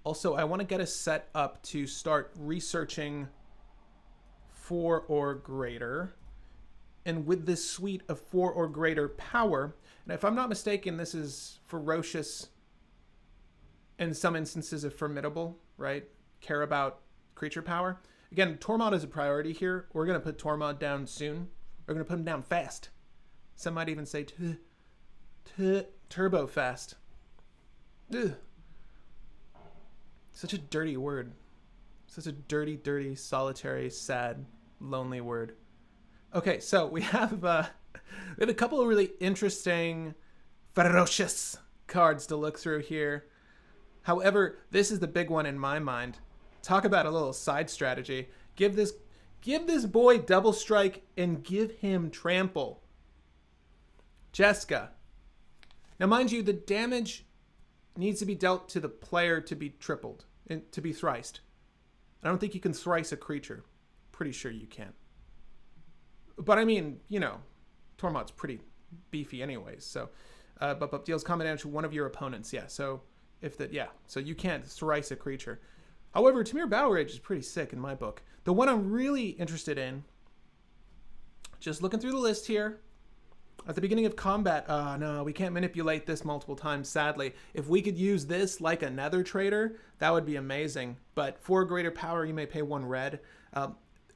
Also, I want to get us set up to start researching 4 or greater. And with this suite of 4 or greater power, and if I'm not mistaken, this is ferocious, in some instances of formidable, right? Care about creature power. Again, Tormod is a priority here. We're going to put Tormod down soon. We're going to put him down fast. Some might even say turbo fast. Ugh. Such a dirty word. Such a dirty, dirty, solitary, sad, lonely word. Okay, so we have a couple of really interesting, ferocious cards to look through here. However, this is the big one in my mind. Talk about a little side strategy. Give this boy double strike and give him trample. Jeska. Now, mind you, the damage needs to be dealt to the player to be tripled, and to be thriced. I don't think you can thrice a creature. Pretty sure you can. But I mean, you know, Tormod's pretty beefy anyways. So, but deals combat damage to one of your opponents. Yeah. So so you can't thrice a creature. However, Tamir Battle Rage is pretty sick in my book. The one I'm really interested in, just looking through the list here, at the beginning of combat, no, we can't manipulate this multiple times, sadly. If we could use this like a Nether Trader, that would be amazing. But for greater power, you may pay 1 red.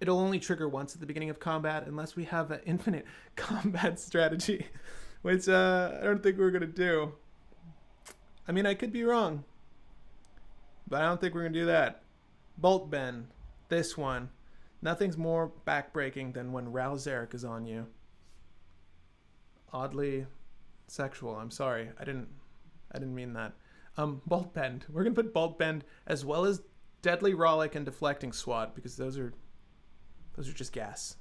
It'll only trigger once at the beginning of combat, unless we have an infinite combat strategy, which I don't think we're going to do. I mean, I could be wrong, but I don't think we're going to do that. Bolt Bend, this one. Nothing's more backbreaking than when Ralzeric is on you. Oddly sexual. I'm sorry. I didn't mean that. Bolt Bend. We're going to put Bolt Bend as well as Deadly Rollick and Deflecting Swat, because those are just gas.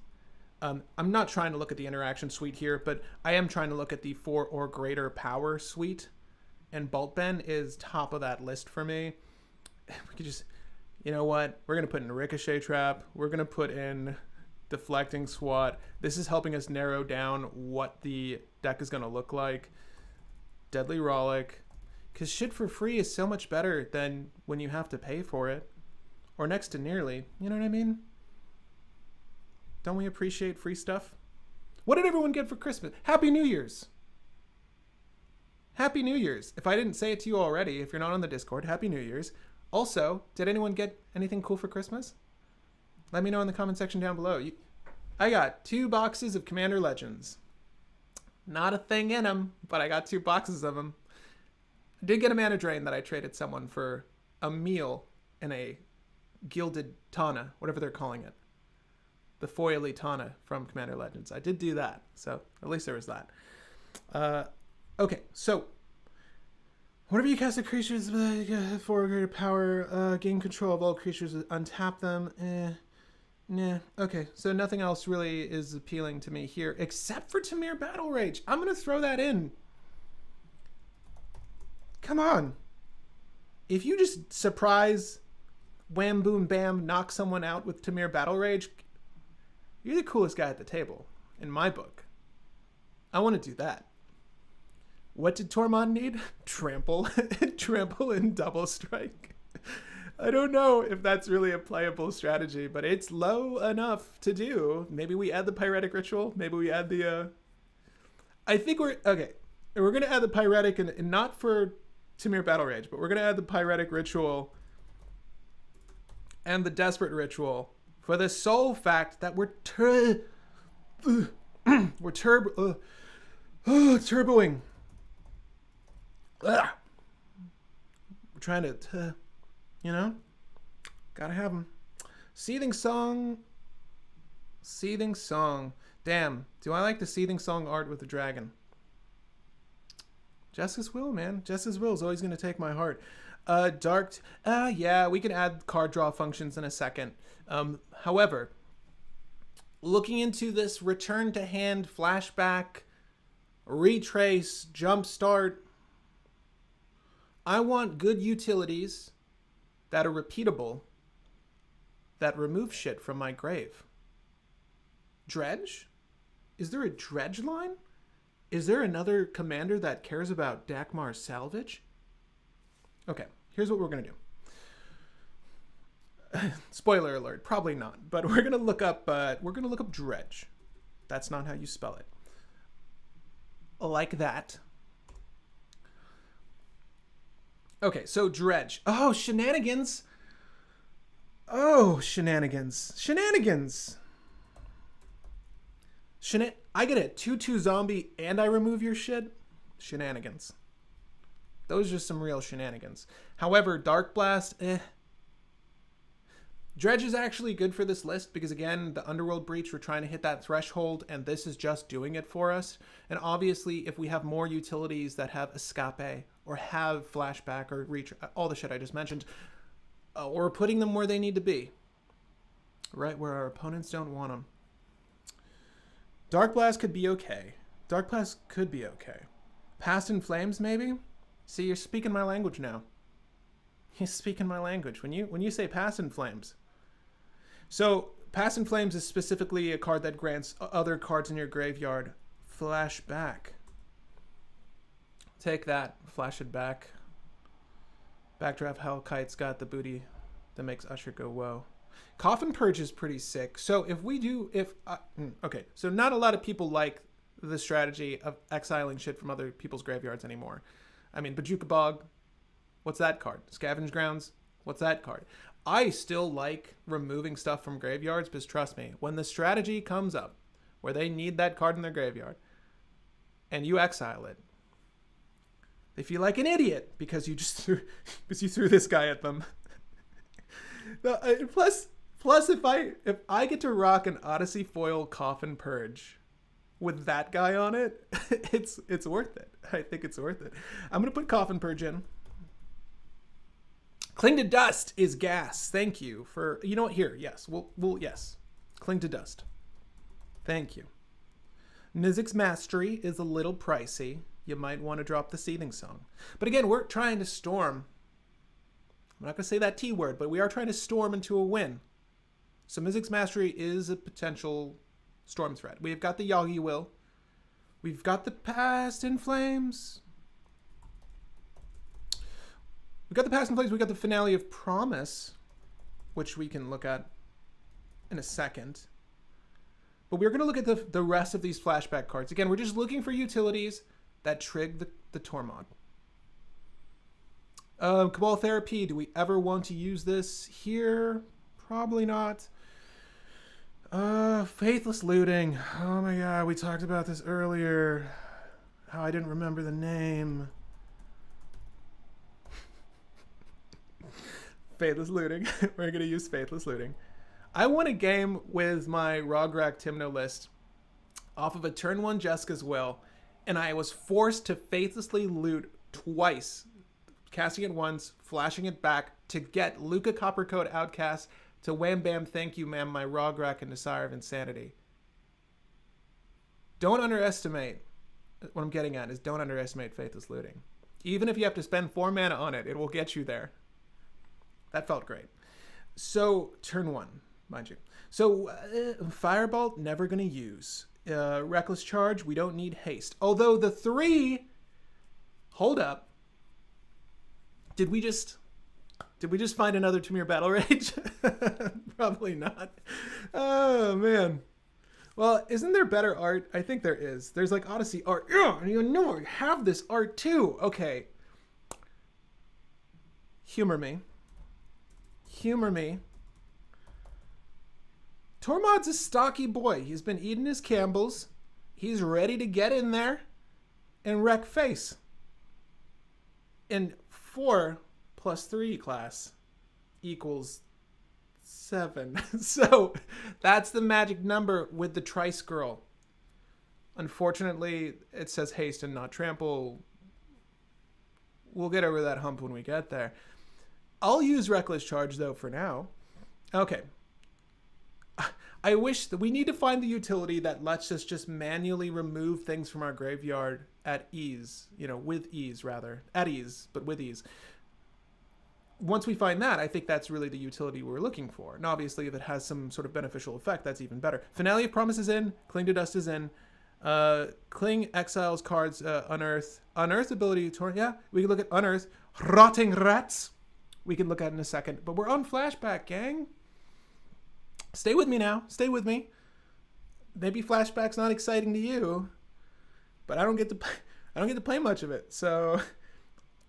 I'm not trying to look at the interaction suite here, but I am trying to look at the 4 or greater power suite, and Bolt Bend is top of that list for me. We could just, you know what? We're going to put in a Ricochet Trap. We're going to put in Deflecting Swat. This is helping us narrow down what the deck is going to look like. Deadly Rollick. Because shit for free is so much better than when you have to pay for it. Or next to nearly. You know what I mean? Don't we appreciate free stuff? What did everyone get for Christmas? Happy New Year's! Happy New Year's. If I didn't say it to you already, if you're not on the Discord, Happy New Year's. Also, did anyone get anything cool for Christmas? Let me know in the comment section down below. I got 2 boxes of Commander Legends. Not a thing in them, but I got 2 boxes of them. I did get a mana drain that I traded someone for a meal in a gilded Tana, whatever they're calling it. The foily Tana from Commander Legends. I did do that, so at least there was that. Okay, so whenever you cast a creature's 4 greater power, gain control of all creatures, untap them. Nah. Okay, so nothing else really is appealing to me here, except for Tamir Battle Rage. I'm gonna throw that in. Come on. If you just surprise, wham, boom, bam, knock someone out with Tamir Battle Rage, you're the coolest guy at the table, in my book. I want to do that. What did Tormod need? Trample. Trample and double strike. I don't know if that's really a playable strategy, but it's low enough to do. Maybe we add the Pyretic Ritual. Maybe we add the... I think we're... Okay. We're going to add the Pyretic, and not for Tamir Battle Rage, but we're going to add the Pyretic Ritual and the Desperate Ritual for the sole fact that we're turboing. Ugh. We're trying to, you know, gotta have them. Seething Song. Damn, do I like the Seething Song art with the dragon? Jeska's Will, man. Jeska's Will is always gonna take my heart. Yeah, we can add card draw functions in a second. However, looking into this return to hand, flashback, retrace, jumpstart, I want good utilities that are repeatable, that remove shit from my grave. Dredge? Is there a dredge line? Is there another commander that cares about Dakmar's salvage? Okay, here's what we're gonna do. Spoiler alert, probably not, but we're gonna look up dredge. That's not how you spell it. Like that. Okay, so dredge. Oh, shenanigans. I get a 2/2 zombie and I remove your shit? Shenanigans. Those are some real shenanigans. However, Dark Blast, Dredge is actually good for this list because, again, the Underworld Breach, we're trying to hit that threshold, and this is just doing it for us. And obviously, if we have more utilities that have Escape or have Flashback or Reach, all the shit I just mentioned, or putting them where they need to be, right where our opponents don't want them. Dark Blast could be okay. Past in Flames, maybe? See, you're speaking my language now. You're speaking my language. When you say Past in Flames. So, Past in Flames is specifically a card that grants other cards in your graveyard Flashback. Take that. Flash it back. Backdraft Hellkite's got the booty that makes Usher go whoa. Coffin Purge is pretty sick. So okay, so not a lot of people like the strategy of exiling shit from other people's graveyards anymore. I mean, Bajuka Bog, what's that card? Scavenge Grounds, what's that card? I still like removing stuff from graveyards because trust me, when the strategy comes up where they need that card in their graveyard and you exile it, they feel like an idiot because you threw this guy at them. Plus, if I get to rock an Odyssey Foil Coffin Purge with that guy on it, it's worth it. I think it's worth it. I'm gonna put Coffin Purge in. Cling to Dust is gas. Thank you for, you know what? Here, yes, yes. Cling to Dust. Thank you. Nizik's Mastery is a little pricey. You might want to drop the Seething Song. But again, we're trying to storm. I'm not going to say that T word, but we are trying to storm into a win. So Nizik's Mastery is a potential storm threat. We've got the Yagi Will. We've got the Past in Flames. We've got the Past in Flames. We've got the Finale of Promise, which we can look at in a second. But we're going to look at the rest of these flashback cards. Again, we're just looking for utilities that the Tormod. Cabal Therapy, do we ever want to use this here? Probably not. Faithless Looting. Oh my god, we talked about this earlier. How I didn't remember the name. Faithless Looting. We're going to use Faithless Looting. I won a game with my Rograk Timno list off of a turn 1 Jeska's Will, and I was forced to faithlessly loot twice, casting it once, flashing it back to get Luca Coppercoat Outcast to wham bam thank you ma'am my Rograk and Desire of Insanity. Don't underestimate, what I'm getting at is don't underestimate Faithless Looting. Even if you have to spend 4 mana on it, it will get you there. That felt great. So, turn 1, mind you. So, Firebolt, never going to use. Reckless Charge, we don't need haste. Although the 3... Hold up. Did we just find another Tamir Battle Rage? Probably not. Oh, man. Well, isn't there better art? I think there is. There's like Odyssey art. Yeah, and you know I have this art too. Okay. Humor me. Humor me. Tormod's a stocky boy. He's been eating his Campbells. He's ready to get in there and wreck face. And 4 plus 3 class equals 7. So that's the magic number with the Trice Girl. Unfortunately, it says haste and not trample. We'll get over that hump when we get there. I'll use Reckless Charge, though, for now. Okay. I wish that we need to find the utility that lets us just manually remove things from our graveyard at ease. You know, with ease, rather. At ease, but with ease. Once we find that, I think that's really the utility we're looking for. And obviously, if it has some sort of beneficial effect, that's even better. Finale of Promise is in. Cling to Dust is in. Cling exiles cards, Unearth. Unearth ability, yeah, we can look at Unearth. Rotting Rats. We can look at in a second. But we're on Flashback, gang. Stay with me now. Stay with me. Maybe Flashback's not exciting to you, but I don't get to play much of it. So,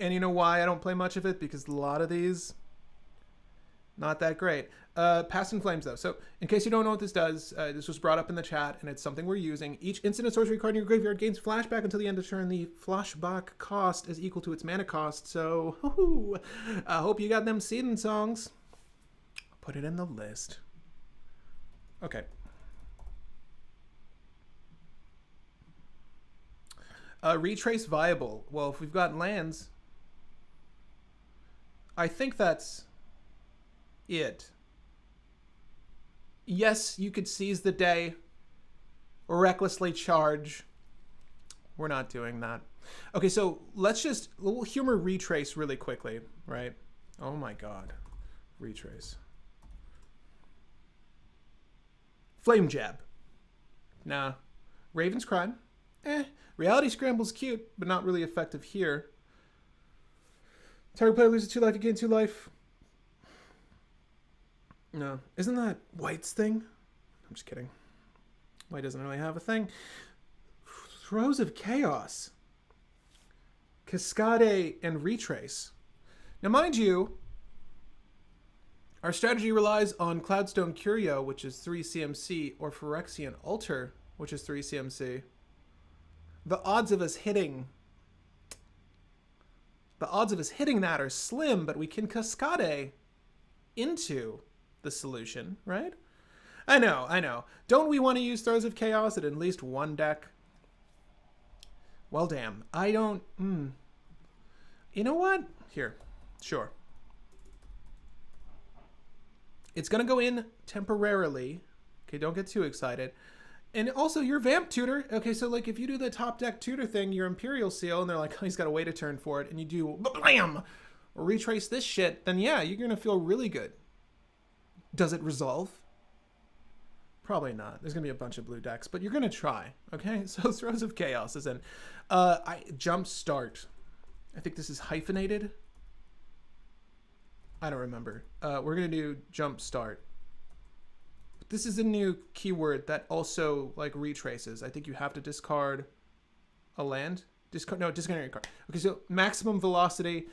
and you know why I don't play much of it? Because a lot of these, not that great. Past in Flames, though. So, in case you don't know what this does, this was brought up in the chat, and it's something we're using. Each instant and sorcery card in your graveyard gains flashback until the end of turn. The flashback cost is equal to its mana cost. So, I hope you got them seeding songs. Put it in the list. Okay. Retrace viable. Well, if we've got lands, I think that's it. Yes, you could seize the day or recklessly charge. We're not doing that. Okay, so we'll humor Retrace really quickly, right? Oh my god. Retrace. Flame Jab. Nah. Raven's Crime. Reality Scramble's cute, but not really effective here. Target player loses 2 life, you gain 2 life. No. Isn't that White's thing? I'm just kidding. White doesn't really have a thing. Throes of Chaos. Cascade and Retrace. Now, mind you, our strategy relies on Cloudstone Curio, which is 3 CMC, or Phyrexian Altar, which is 3 CMC. The odds of us hitting that are slim, but we can Cascade into the solution, right? I know. Don't we want to use Throes of Chaos at least one deck? Well, damn. I don't... You know what? Here. Sure. It's going to go in temporarily. Okay, don't get too excited. And also, your Vamp Tutor. Okay, so like if you do the top deck Tutor thing, your Imperial Seal, and they're like, oh, he's got to wait a turn for it, and you do blam, or Retrace this shit, then yeah, you're going to feel really good. Does it resolve? Probably not. There's going to be a bunch of blue decks, but you're going to try, okay? So Throes of Chaos is in. Jump Start. I think this is hyphenated. I don't remember. We're going to do Jump Start. This is a new keyword that also like retraces. I think you have to discard a land Discarding a card. Okay, so maximum velocity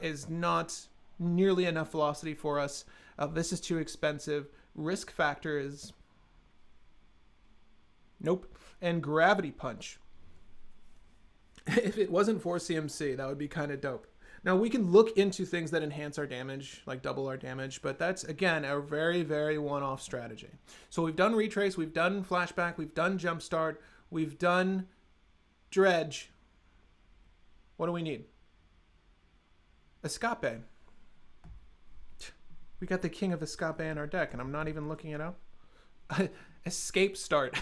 is not nearly enough velocity for us. This is too expensive. Risk factor is... Nope. And gravity punch. If it wasn't for CMC, that would be kind of dope. Now, we can look into things that enhance our damage, like double our damage, but that's, again, a very, very one-off strategy. So we've done Retrace, we've done Flashback, we've done Jumpstart, we've done Dredge. What do we need? Escape. We got the king of Escape in our deck, and I'm not even looking it up. Escape Start.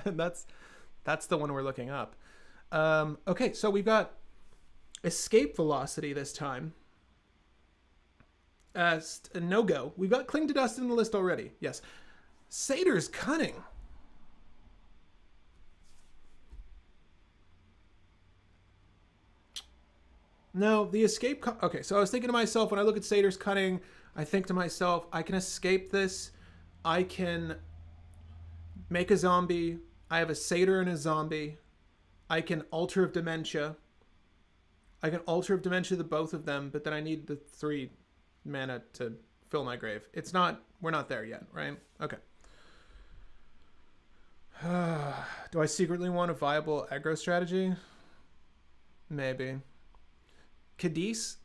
That's the one we're looking up. Okay, so we've got Escape Velocity this time. No-go. We've got Cling to Dust in the list already. Yes. Satyr's Cunning. No, the escape... Okay, so I was thinking to myself, when I look at Satyr's Cunning, I think to myself, I can escape this. I can make a zombie. I have a satyr and a zombie. I can Altar of Dementia. I can Altar of Dementia the both of them, but then I need the 3 mana to fill my grave. It's not... We're not there yet, right? Okay. Do I secretly want a viable aggro strategy? Maybe. Kedis,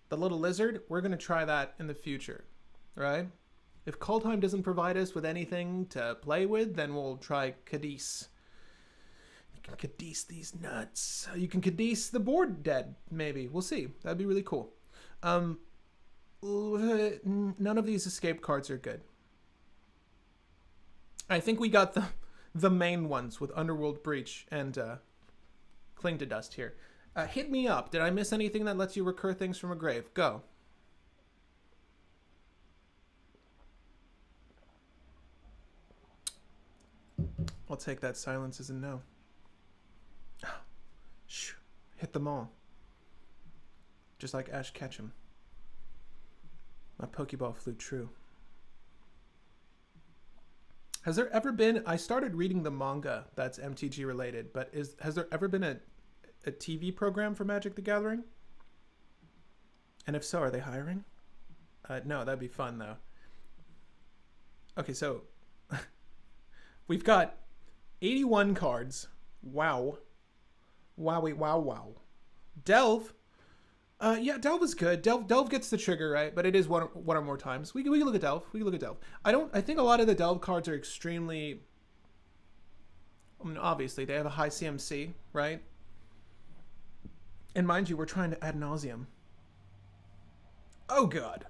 the little lizard, we're going to try that in the future, right? If Kaldheim doesn't provide us with anything to play with, then we'll try Kedis. You can Kedis these nuts. You can Kedis the board dead, maybe. We'll see. That'd be really cool. None of these escape cards are good. I think we got the main ones with Underworld Breach and Cling to Dust here. Hit me up. Did I miss anything that lets you recur things from a grave? Go. I'll take that silence as a no. Shh. Hit them all. Just like Ash Ketchum. My Pokeball flew true. Has there ever been... I started reading the manga that's MTG related, but has there ever been a TV program for Magic the Gathering? And if so, are they hiring? No, that'd be fun, though. Okay, so... we've got 81 cards. Wow. Wowie, wow. Delve. Yeah, Delve is good. Delve gets the trigger, right? But it is one or more times. We can look at Delve. I think a lot of the Delve cards are extremely... I mean, obviously, they have a high CMC, right? And mind you, we're trying to ad nauseum. Oh, God.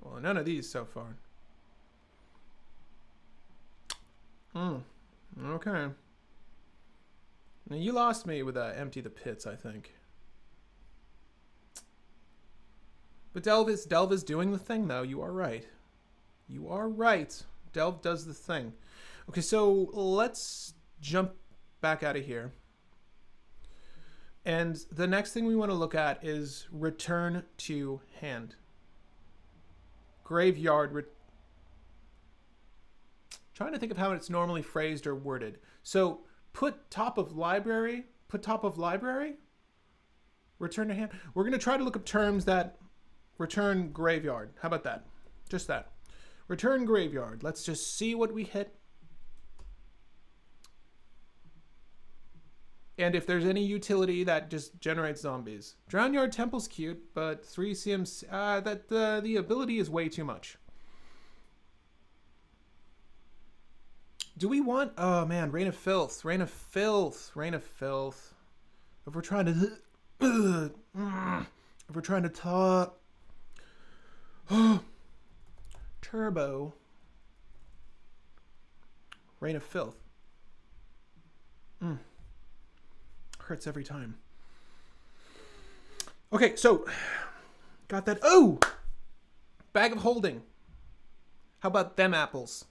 Well, none of these so far. Okay. Now, you lost me with Empty the Pits, I think. But Delve is doing the thing, though. You are right. You are right. Delve does the thing. Okay, so let's jump back out of here. And the next thing we want to look at is return to hand. Graveyard. Trying to think of how it's normally phrased or worded. So put top of library. Return to hand. We're going to try to look up terms that return graveyard. How about that? Just that. Return graveyard. Let's just see what we hit. And if there's any utility that just generates zombies. Drownyard Temple's cute, but 3 CMC... the ability is way too much. Do we want... Oh, man. Rain of Filth. If we're trying to... if we're trying to talk... Turbo. Rain of Filth. Hurts every time. Okay, so got that. Oh, Bag of Holding. How about them apples?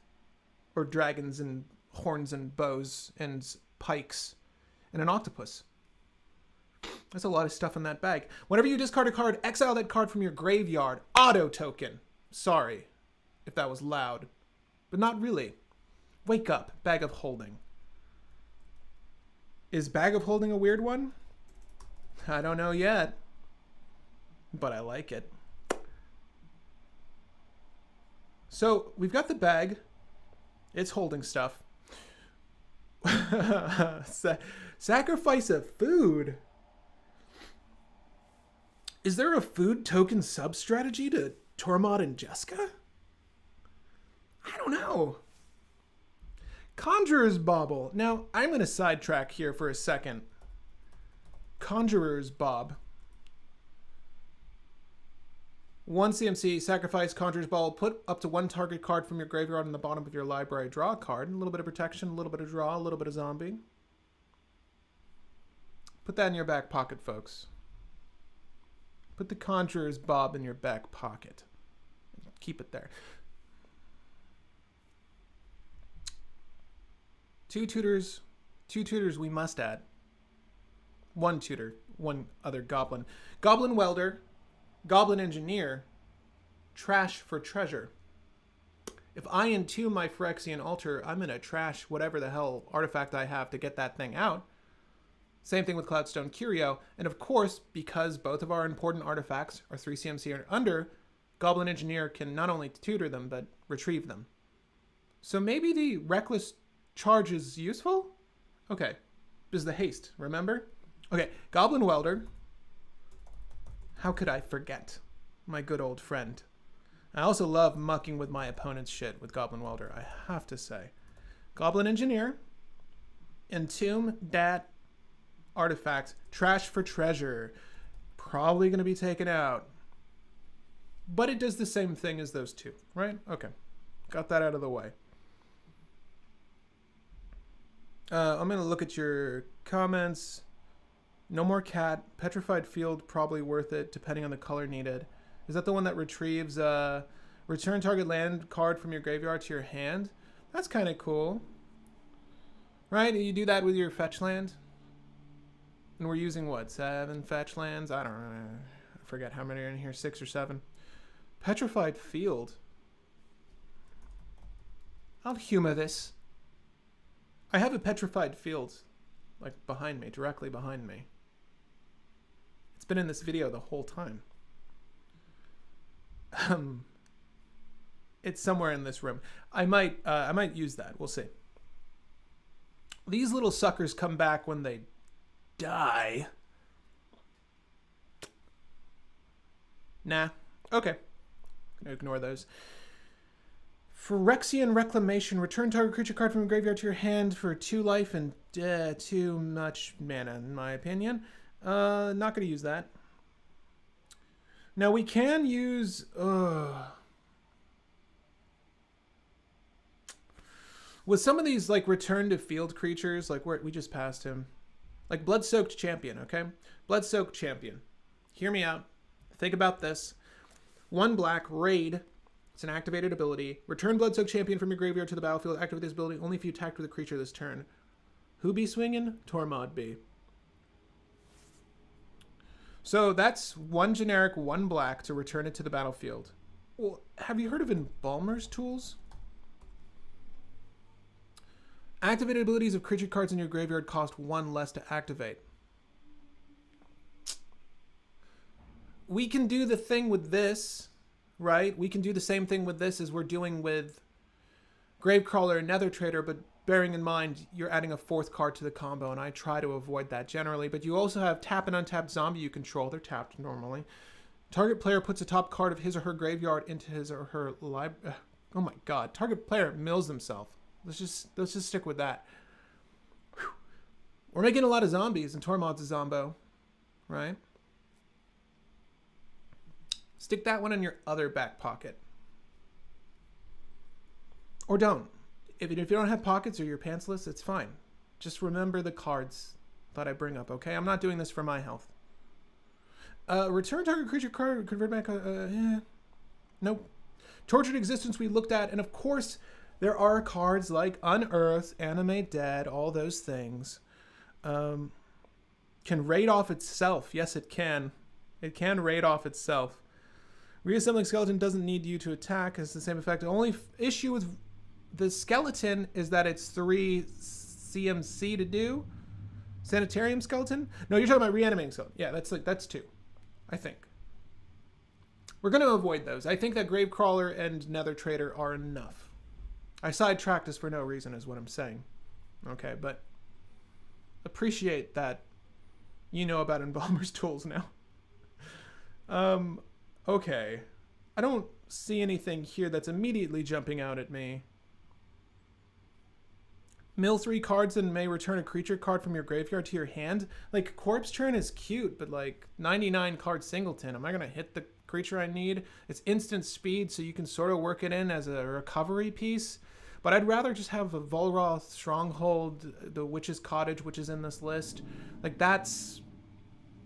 Or dragons and horns and bows and pikes and an octopus. That's a lot of stuff in that bag. Whenever you discard a card, exile that card from your graveyard. Auto token. Sorry if that was loud, but not really. Wake up, Bag of Holding. Is Bag of Holding a weird one? I don't know yet, but I like it. So we've got the bag. It's holding stuff. Sacrifice of food. Is there a food token sub-strategy to Tormod and Jeska? I don't know. Conjurer's Bauble. Now, I'm going to sidetrack here for a second. Conjurer's Bob. 1 CMC, sacrifice Conjurer's Bauble. Put up to 1 target card from your graveyard on the bottom of your library. Draw a card. A little bit of protection, a little bit of draw, a little bit of zombie. Put that in your back pocket, folks. Put the Conjurer's Bob in your back pocket. Keep it there. 2 tutors. 2 tutors we must add. 1 tutor. 1 other goblin. Goblin Welder. Goblin Engineer. Trash for treasure. If I entomb my Phyrexian altar, I'm going to trash whatever the hell artifact I have to get that thing out. Same thing with Cloudstone Curio. And of course, because both of our important artifacts are 3 CMC or under, Goblin Engineer can not only tutor them, but retrieve them. So maybe the Reckless Charge is useful? Okay. This is the haste, remember? Okay, Goblin Welder. How could I forget? My good old friend. I also love mucking with my opponent's shit with Goblin Welder, I have to say. Goblin Engineer. Entomb that artifact. Trash for treasure. Probably going to be taken out. But it does the same thing as those two, right? Okay. Got that out of the way. I'm going to look at your comments. No more cat. Petrified Field, probably worth it, depending on the color needed. Is that the one that retrieves return target land card from your graveyard to your hand? That's kind of cool. Right? You do that with your fetch land? And we're using what? 7 fetch lands? I don't know. I forget how many are in here. 6 or 7. Petrified Field. I'll humor this. I have a Petrified Field, like behind me, directly behind me. It's been in this video the whole time. It's somewhere in this room. I might use that. We'll see. These little suckers come back when they die. Nah. Okay. Gonna ignore those. Phyrexian Reclamation. Return target creature card from your graveyard to your hand for 2 life and too much mana, in my opinion. Not gonna use that. Now we can use... with some of these, like, return to field creatures, like we just passed him. Like Blood-Soaked Champion, okay? Blood-Soaked Champion. Hear me out. Think about this. 1 black, Raid. It's an activated ability. Return Blood-Soaked Champion from your graveyard to the battlefield. Activate this ability only if you attacked with a creature this turn. Who be swinging? Tormod be. So that's 1 generic, 1 black to return it to the battlefield. Well, have you heard of Embalmer's Tools? Activated abilities of creature cards in your graveyard cost 1 less to activate. We can do the thing with this, right? We can do the same thing with this as we're doing with Gravecrawler and Nether Trader, but bearing in mind you're adding a 4th card to the combo, and I try to avoid that generally. But you also have tap and untapped zombie you control. They're tapped normally. Target player puts a top card of his or her graveyard into his or her library. Oh my god. Target player mills themselves. Let's just stick with that. Whew. We're making a lot of zombies, and Tormod's a zombo, right? Stick that one in your other back pocket. Or don't. If you don't have pockets or you're pantsless, it's fine. Just remember the cards that I bring up, okay? I'm not doing this for my health. Return target creature card, convert back, nope. Tortured Existence we looked at, and of course, there are cards like Unearth, Animate Dead, all those things. Can raid off itself. Yes, it can. It can raid off itself. Reassembling Skeleton doesn't need you to attack. It's the same effect. The only issue with the Skeleton is that it's 3 CMC to do. Sanitarium Skeleton? No, you're talking about Reanimating Skeleton. Yeah, that's 2, I think. We're going to avoid those. I think that Gravecrawler and Nether Trader are enough. I sidetracked us for no reason is what I'm saying. Okay, but appreciate that you know about Embalmer's tools now. Okay. I don't see anything here that's immediately jumping out at me. Mill 3 cards and may return a creature card from your graveyard to your hand. Like, Corpse Churn is cute, but like 99 card singleton. Am I going to hit the creature I need? It's instant speed, so you can sort of work it in as a recovery piece. But I'd rather just have a Volroth Stronghold, the Witch's Cottage, which is in this list. Like, that's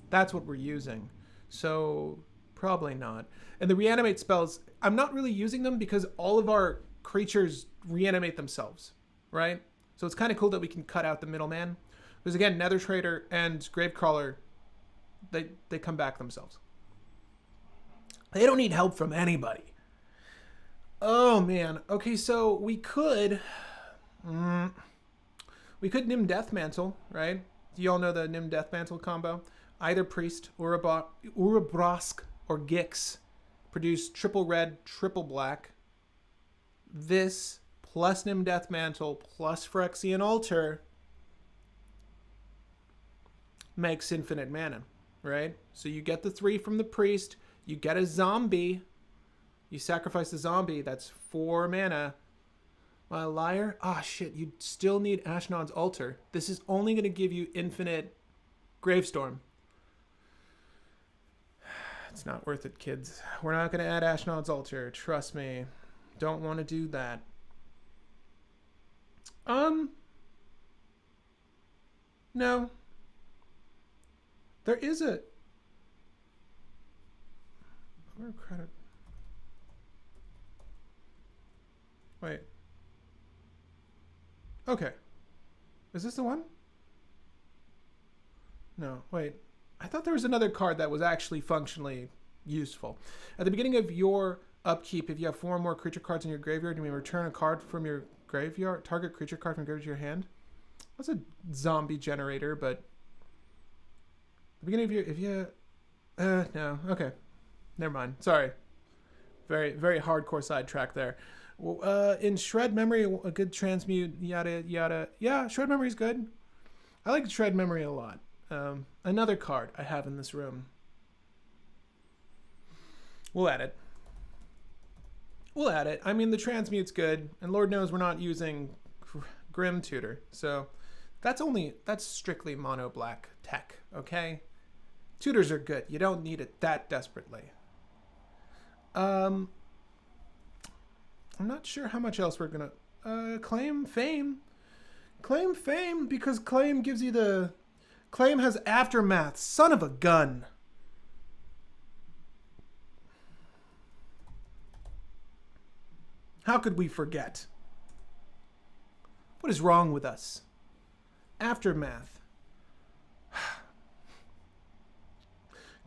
what we're using. So probably not. And the reanimate spells, I'm not really using them because all of our creatures reanimate themselves, right? So it's kind of cool that we can cut out the middleman. Because again, Nether Trader and Gravecrawler, they come back themselves. They don't need help from anybody. Oh man. Okay, so we could Nim Deathmantle, right? Do you all know the Nim Deathmantle combo? Either Priest, Urabrosk, or Gix produce triple red, triple black. This plus Nim Deathmantle plus Phyrexian Altar makes infinite mana, right? So you get the 3 from the Priest, you get a zombie, you sacrifice the zombie, that's 4 mana. Liar? Ah, shit, you still need Ashnod's Altar. This is only going to give you infinite Gravestorm. It's not worth it, kids. We're not going to add Ashnod's Altar. Trust me. Don't want to do that. No. There is a... credit. Wait. Okay. Is this the one? No, wait. I thought there was another card that was actually functionally useful. At the beginning of your upkeep, if you have 4 or more creature cards in your graveyard, you may return a card from your graveyard, target creature card from your graveyard to your hand. That's a zombie generator, but at the beginning of your, if you, no, okay. Never mind. Sorry. Very, very hardcore sidetrack there. In Shred Memory, a good transmute, yada, yada. Yeah, Shred Memory is good. I like Shred Memory a lot. Another card I have in this room. We'll add it. We'll add it. I mean, the transmute's good, and Lord knows we're not using Grim Tutor, so that's strictly mono black tech, okay? Tutors are good. You don't need it that desperately. I'm not sure how much else we're gonna claim fame. Claim fame because claim gives you the claim has aftermath. Son of a gun. How could we forget? What is wrong with us? Aftermath.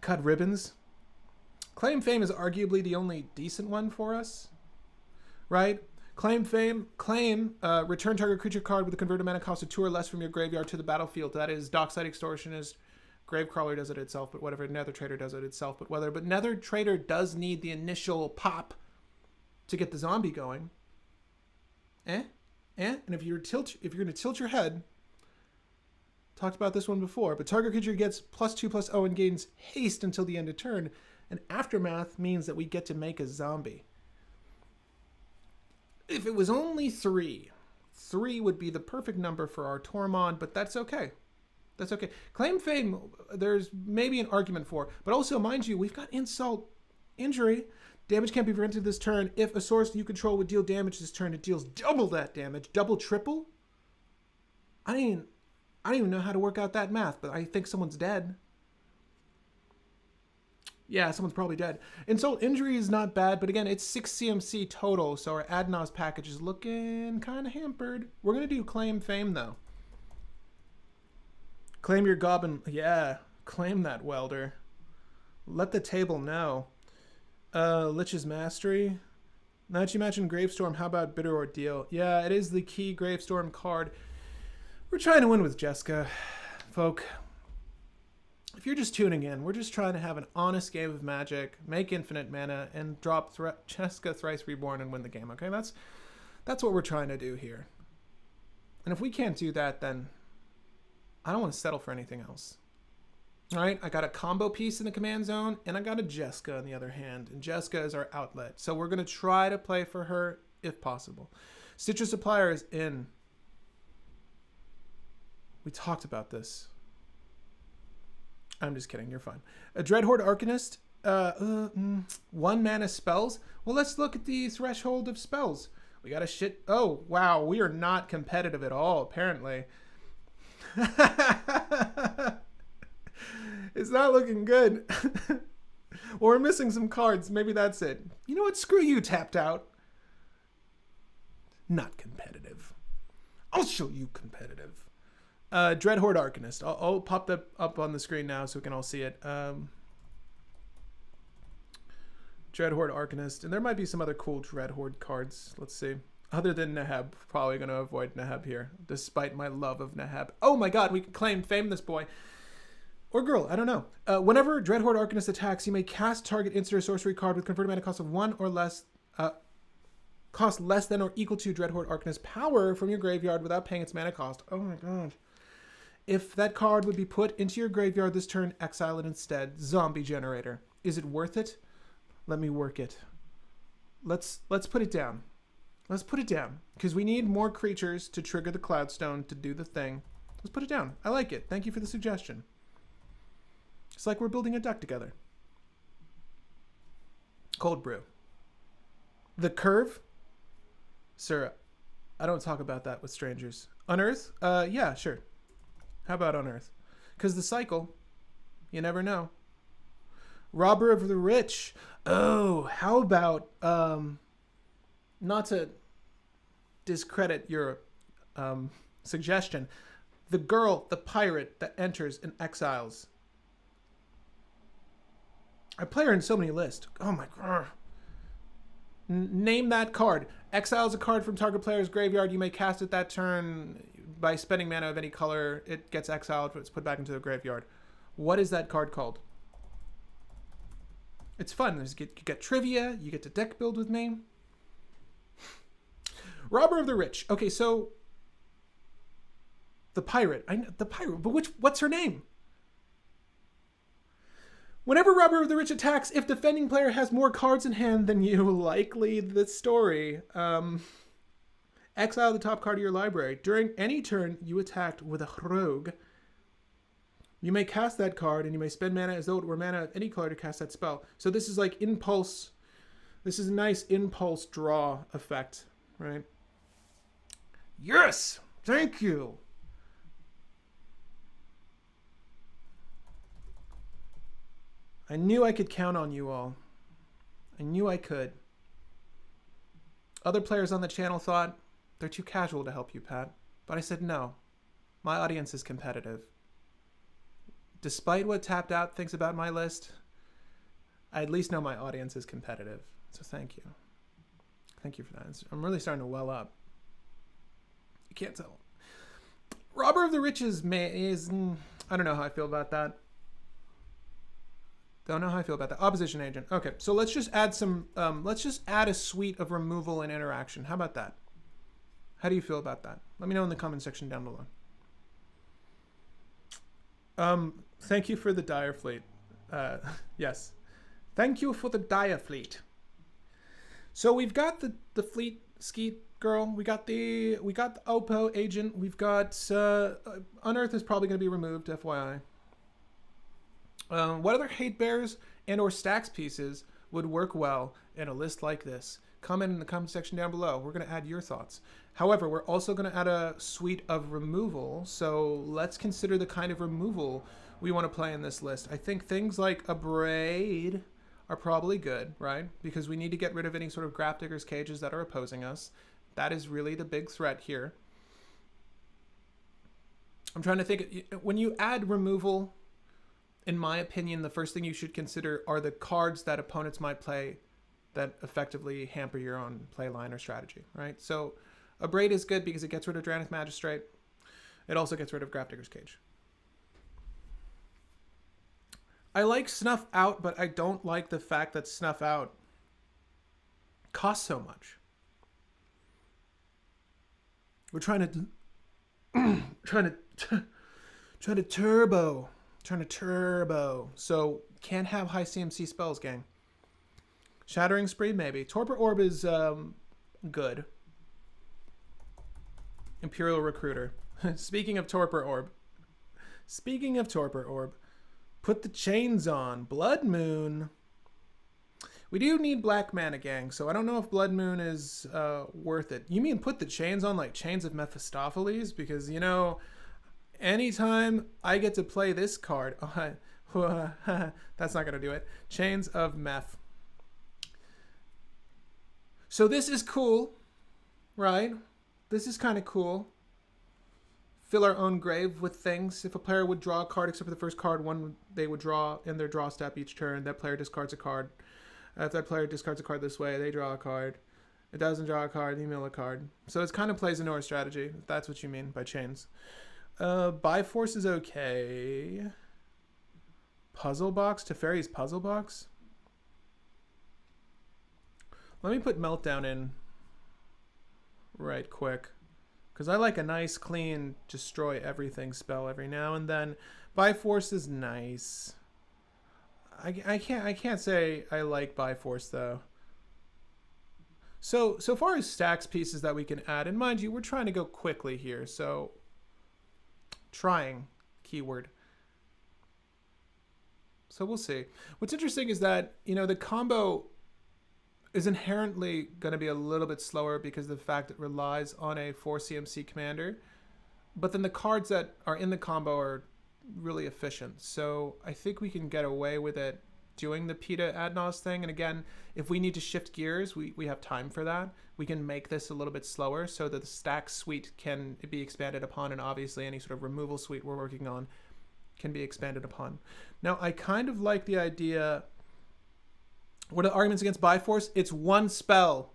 Cut ribbons. Claim fame is arguably the only decent one for us, right? Claim fame, return target creature card with a converted mana cost of 2 or less from your graveyard to the battlefield. That is Dockside Extortionist. Gravecrawler does it itself, but whatever. Nether Trader does it itself, but whether. But Nether Trader does need the initial pop to get the zombie going. And if you're going to tilt your head, talked about this one before, but target creature gets +2/+0 and gains haste until the end of turn. And aftermath means that we get to make a zombie. If it was only 3 would be the perfect number for our Tormod, but that's okay. That's okay. Claim fame, there's maybe an argument for, but also, mind you, we've got insult, injury. Damage can't be prevented this turn. If a source you control would deal damage this turn, it deals double that damage. Double, triple? I don't even know how to work out that math, but I think someone's dead. Yeah, someone's probably dead. Insult injury is not bad, but again, it's 6 CMC total, so our Adnos package is looking kind of hampered. We're going to do claim fame, though. Claim your goblin. Yeah, claim that, welder. Let the table know. Lich's Mastery. Now that you mentioned Gravestorm, how about Bitter Ordeal? Yeah, it is the key Gravestorm card. We're trying to win with Jeska. folk, if you're just tuning in, we're just trying to have an honest game of Magic, make infinite mana, and drop Jeska Thrice Reborn and win the game, okay? That's what we're trying to do here. And if we can't do that, then I don't want to settle for anything else. All right, I got a combo piece in the command zone, and I got a Jeska on the other hand, and Jeska is our outlet. So we're going to try to play for her if possible. Citrus Supplier is in. We talked about this. I'm just kidding. You're fine. A Dreadhorde Arcanist. 1 mana spells. Well, let's look at the threshold of spells. We got a shit. Oh, wow. We are not competitive at all, apparently. It's not looking good. Well, we're missing some cards. Maybe that's it. You know what? Screw you, tapped out. Not competitive. I'll show you competitive. Dreadhorde Arcanist. I'll pop that up on the screen now so we can all see it. Dreadhorde Arcanist. And there might be some other cool Dreadhorde cards. Let's see. Other than Nahab. Probably going to avoid Nahab here. Despite my love of Nahab. Oh my god, we can claim fame this boy. Or girl, I don't know. Whenever Dreadhorde Arcanist attacks, you may cast target instant or sorcery card with converted mana cost of 1 or less. Cost less than or equal to Dreadhorde Arcanist power from your graveyard without paying its mana cost. Oh my god. If that card would be put into your graveyard this turn, exile it instead. Zombie Generator. Is it worth it? Let me work it. Let's put it down. Let's put it down. Because we need more creatures to trigger the Cloudstone to do the thing. Let's put it down. I like it. Thank you for the suggestion. It's like we're building a deck together. Cold Brew. The Curve? Sir, I don't talk about that with strangers. Unearth? Yeah, sure. How about Unearth? Because the cycle, you never know. Robber of the Rich. Oh, how about, not to discredit your suggestion, the girl, the pirate that enters and exiles. I play her in so many lists. Oh my god. Name that card. Exiles a card from target player's graveyard. You may cast it that turn by spending mana of any color. It gets exiled, but it's put back into the graveyard. What is that card called? It's fun. You get trivia. You get to deck build with me. Robber of the Rich. Okay, so the pirate. The pirate. But what's her name? Whenever Robber of the Rich attacks, if defending player has more cards in hand than you, likely the story, exile the top card of your library. During any turn you attacked with a rogue, you may cast that card and you may spend mana as though it were mana of any color to cast that spell. So this is like impulse. This is a nice impulse draw effect, right? Yes! Thank you! I knew I could count on you all. I knew I could. Other players on the channel thought they're too casual to help you, Pat. But I said no. My audience is competitive. Despite what Tapped Out thinks about my list, I at least know my audience is competitive. So thank you. Thank you for that. I'm really starting to well up. You can't tell. Robber of the Rich is I don't know how I feel about that. Don't know how I feel about that. Opposition Agent. Okay, so let's just add some, let's just add a suite of removal and interaction. How about that? How do you feel about that? Let me know in the comment section down below. Thank you for the Dire Fleet. Yes. Thank you for the Dire Fleet. So we've got the Fleet Skeet Girl. We got the Oppo Agent. We've got, Unearth is probably going to be removed, FYI. What other hate bears and or stacks pieces would work well in a list like this? Comment in the comment section down below. We're going to add your thoughts. However, we're also going to add a suite of removal. So let's consider the kind of removal we want to play in this list. I think things like a Braid are probably good, right? Because we need to get rid of any sort of Grafdigger's Cages that are opposing us. That is really the big threat here. I'm trying to think. When you add removal, in my opinion, the first thing you should consider are the cards that opponents might play that effectively hamper your own play line or strategy, right? So a Braid is good because it gets rid of Drannith Magistrate. It also gets rid of Grafdigger's Cage. I like Snuff Out, but I don't like the fact that Snuff Out costs so much. We're trying to trying to turbo. So can't have high CMC spells, gang. Shattering Spree, maybe. Torpor Orb is good. Imperial Recruiter. Speaking of Torpor Orb. Put the chains on. Blood Moon. We do need black mana, gang, so I don't know if Blood Moon is worth it. You mean put the chains on like Chains of Mephistopheles? Because, you know, anytime I get to play this card... that's not going to do it. Chains of Meph. So this is cool, right? This is kind of cool. Fill our own grave with things. If a player would draw a card except for the first card, one they would draw in their draw step each turn. That player discards a card. If that player discards a card this way, they draw a card. It doesn't draw a card, they mill a card. So it kind of plays into our strategy, if that's what you mean by chains. Byforce is okay. Puzzle Box? Teferi's Puzzle Box? Let me put Meltdown in right quick. Because I like a nice, clean, destroy everything spell every now and then. Byforce is nice. I can't say I like Byforce though. So far as stacks pieces that we can add, and mind you, we're trying to go quickly here, so trying, keyword. So we'll see. What's interesting is that, you know, the combo is inherently going to be a little bit slower because of the fact it relies on a 4 CMC commander, but then the cards that are in the combo are really efficient. So I think we can get away with it doing the PETA Adnos thing. And again, if we need to shift gears, we have time for that. We can make this a little bit slower so that the stack suite can be expanded upon, and obviously any sort of removal suite we're working on can be expanded upon. Now, I kind of like the idea. What are the arguments against Byforce? It's one spell.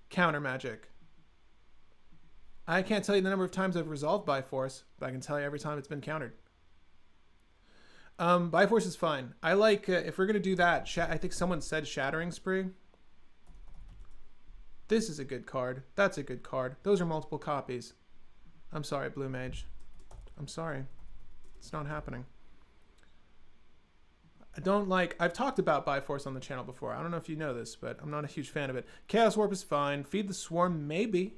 Counter magic. I can't tell you the number of times I've resolved Byforce, but I can tell you every time it's been countered. Byforce is fine. I like, if we're going to do that, I think someone said Shattering Spree. This is a good card. That's a good card. Those are multiple copies. I'm sorry, Blue Mage. I'm sorry. It's not happening. I don't like... I've talked about Byforce on the channel before. I don't know if you know this, but I'm not a huge fan of it. Chaos Warp is fine. Feed the Swarm, maybe.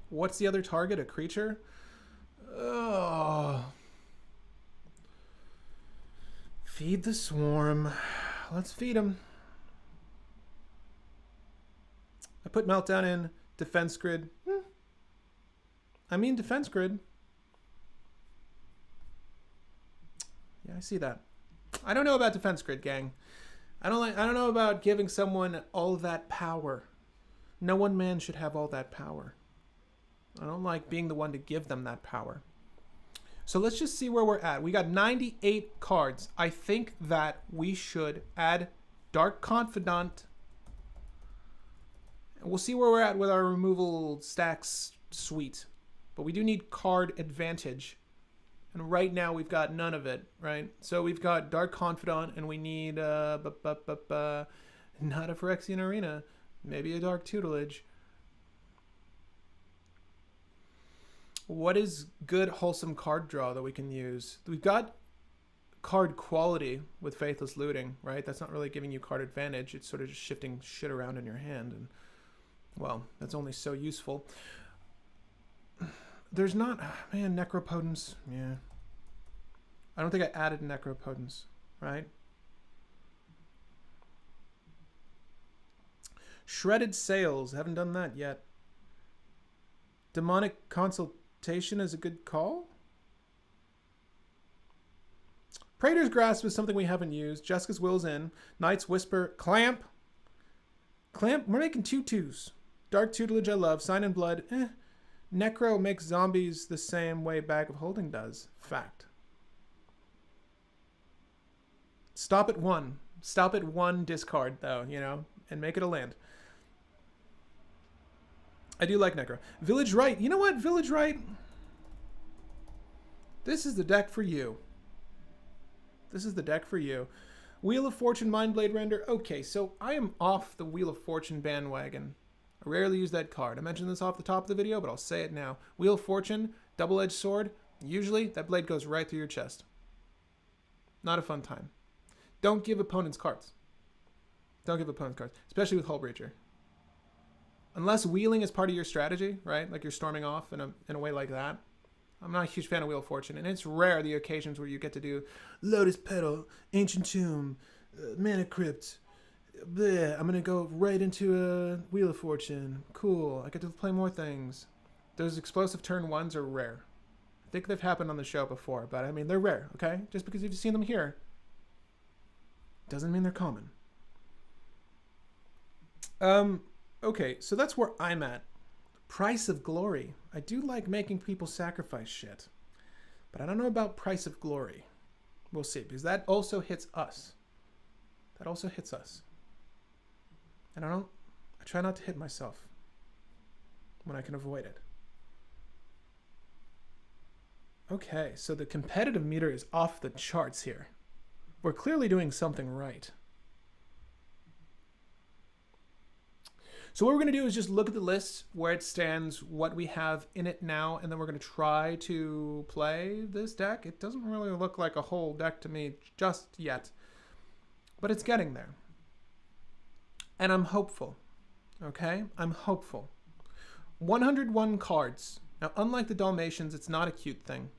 What's the other target? A creature? Oh. Feed the Swarm. Let's feed him. I put Meltdown in. Defense Grid. I mean Defense Grid. Yeah, I see that. I don't know about Defense Grid, gang. I don't know about giving someone all that power. No one man should have all that power. I don't like being the one to give them that power. So let's just see where we're at. We got 98 cards. I think that we should add Dark Confidant. And we'll see where we're at with our removal stacks suite. But we do need card advantage. And right now we've got none of it, right? So we've got Dark Confidant, and we need not a Phyrexian Arena. Maybe a Dark Tutelage. What is good, wholesome card draw that we can use? We've got card quality with Faithless Looting, right? That's not really giving you card advantage. It's sort of just shifting shit around in your hand. And, well, that's only so useful. There's not... Man, Necropotence. Yeah. I don't think I added Necropotence, right? Shredded Sails. Haven't done that yet. Demonic Consultation is a good call. Praetor's Grasp is something we haven't used. Jeska's Will's in. Knight's Whisper. Clamp. Clamp. We're making 2/2s. Dark Tutelage I love. Sign in Blood. Necro makes zombies the same way Bag of Holding does. Fact. Stop at 1. Stop at 1 discard, though, you know, and make it a land. I do like Necro. Village Right. You know what? Village Right. This is the deck for you. This is the deck for you. Wheel of Fortune, Mindblade Render. Okay, so I am off the Wheel of Fortune bandwagon. I rarely use that card. I mentioned this off the top of the video, but I'll say it now. Wheel of Fortune, double-edged sword. Usually, that blade goes right through your chest. Not a fun time. Don't give opponents cards. Don't give opponents cards, especially with Hull Breacher. Unless wheeling is part of your strategy, right? Like you're storming off in a way like that. I'm not a huge fan of Wheel of Fortune, and it's rare the occasions where you get to do Lotus Petal, Ancient Tomb, Mana Crypt. Bleh, I'm going to go right into a Wheel of Fortune. Cool. I get to play more things. Those explosive turn ones are rare. I think they've happened on the show before, but I mean, they're rare, okay? Just because you've seen them here doesn't mean they're common. Okay, so that's where I'm at. Price of Glory. I do like making people sacrifice shit, but I don't know about Price of Glory. We'll see, because that also hits us. That also hits us. And I try not to hit myself when I can avoid it. Okay, so the competitive meter is off the charts here. We're clearly doing something right. So what we're going to do is just look at the list, where it stands, what we have in it now, and then we're going to try to play this deck. It doesn't really look like a whole deck to me just yet, but it's getting there. And I'm hopeful, okay? I'm hopeful. 101 cards. Now, unlike the Dalmatians, it's not a cute thing.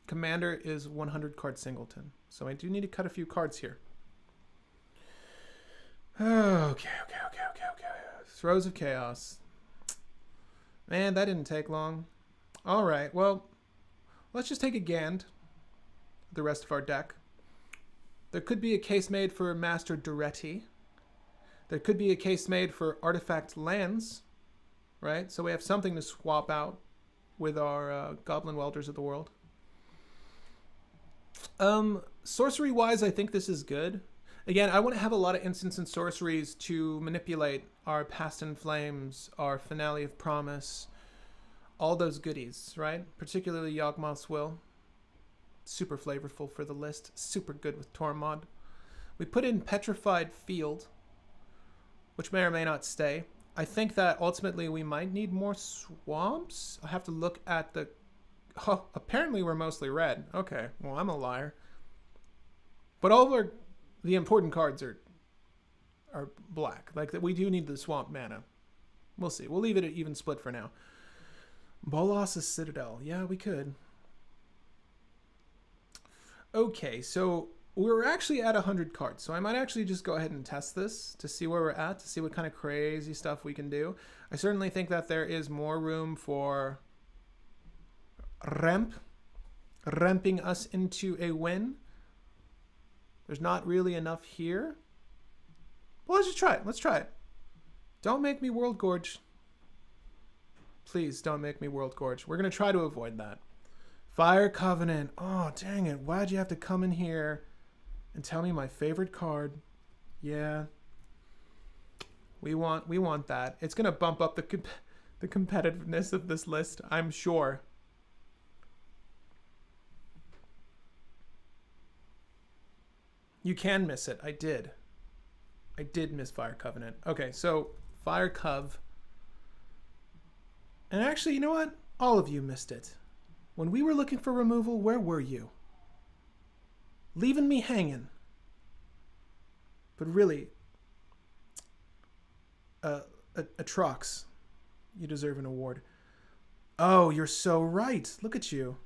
Commander is 100 card singleton, so I do need to cut a few cards here. Okay. Throes of Chaos. Man, that didn't take long. All right, well, let's just take a Gand, the rest of our deck. There could be a case made for Master Duretti. There could be a case made for Artifact Lands, right? So we have something to swap out with our Goblin Welders of the world. Sorcery-wise, I think this is good. Again, I want to have a lot of instants and sorceries to manipulate our Past in Flames, our Finale of Promise, all those goodies, right? Particularly Yawgmoth's Will. Super flavorful for the list. Super good with Tormod. We put in Petrified Field, which may or may not stay. I think that ultimately we might need more swamps. I have to look at the... Oh, apparently we're mostly red. Okay, well, I'm a liar. But all of the important cards are black. Like, that we do need the swamp mana. We'll see. We'll leave it at even split for now. Bolas's Citadel. Yeah, we could. Okay, so we're actually at 100 cards. So I might actually just go ahead and test this to see where we're at, to see what kind of crazy stuff we can do. I certainly think that there is more room for ramping us into a win. There's not really enough here. Well, let's just try it. Let's try it. Don't make me Worldgorge. Please don't make me Worldgorge. We're going to try to avoid that. Fire Covenant. Oh, dang it. Why'd you have to come in here and tell me my favorite card? Yeah. We want that. It's going to bump up the competitiveness of this list, I'm sure. You can miss it. I did. I did miss Fire Covenant. Okay, so Fire Cov. And actually, you know what? All of you missed it. When we were looking for removal, where were you? Leaving me hanging. But really, Atrox, you deserve an award. Oh, you're so right. Look at you.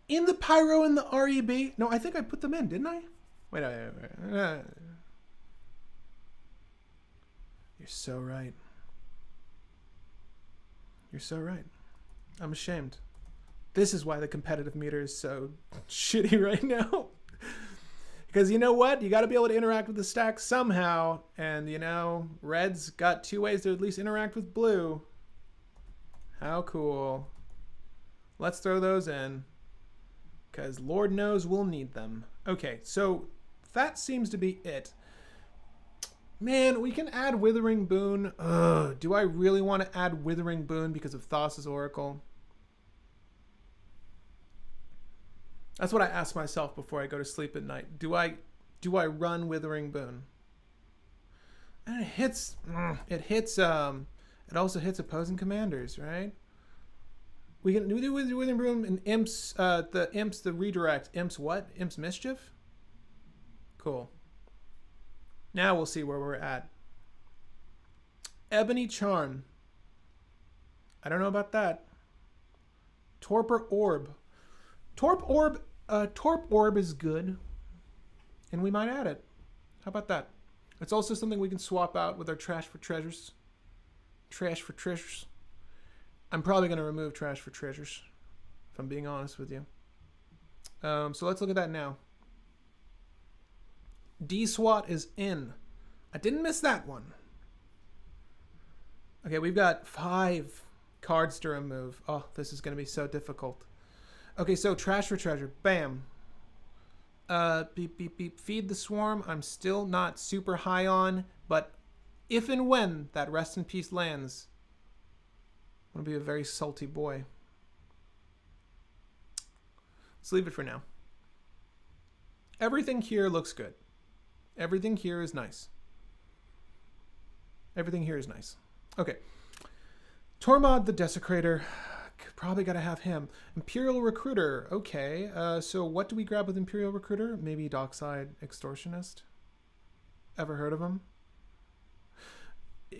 In the Pyro and the REB? No, I think I put them in, didn't I? Wait. You're so right. You're so right. I'm ashamed. This is why the competitive meter is so shitty right now. Because you know what? You got to be able to interact with the stack somehow. And, you know, red's got 2 ways to at least interact with blue. How cool. Let's throw those in. Because Lord knows we'll need them. Okay, so that seems to be it. Man, we can add Withering Boon. Ugh, do I really want to add Withering Boon because of Thassa's Oracle? That's what I ask myself before I go to sleep at night. Do I run Withering Boon? And it hits. It also hits opposing commanders, right? We can do Withering Boon and Imps. The redirect. Imps what? Imps Mischief. Cool. Now we'll see where we're at. Ebony Charm. I don't know about that. Torpor Orb. Torp Orb is good. And we might add it. How about that? It's also something we can swap out with our Trash for Treasures. Trash for Treasures. I'm probably going to remove Trash for Treasures, if I'm being honest with you. So let's look at that now. D-SWAT is in. I didn't miss that one. Okay, we've got 5 cards to remove. Oh, this is going to be so difficult. Okay, so Trash for Treasure. Bam. Beep, beep, beep. Feed the Swarm. I'm still not super high on, but if and when that Rest in Peace lands, I'm going to be a very salty boy. Let's leave it for now. Everything here looks good. Everything here is nice. Everything here is nice. Okay. Tormod the Desecrator. Probably got to have him. Imperial Recruiter. Okay. So what do we grab with Imperial Recruiter? Maybe Dockside Extortionist? Ever heard of him?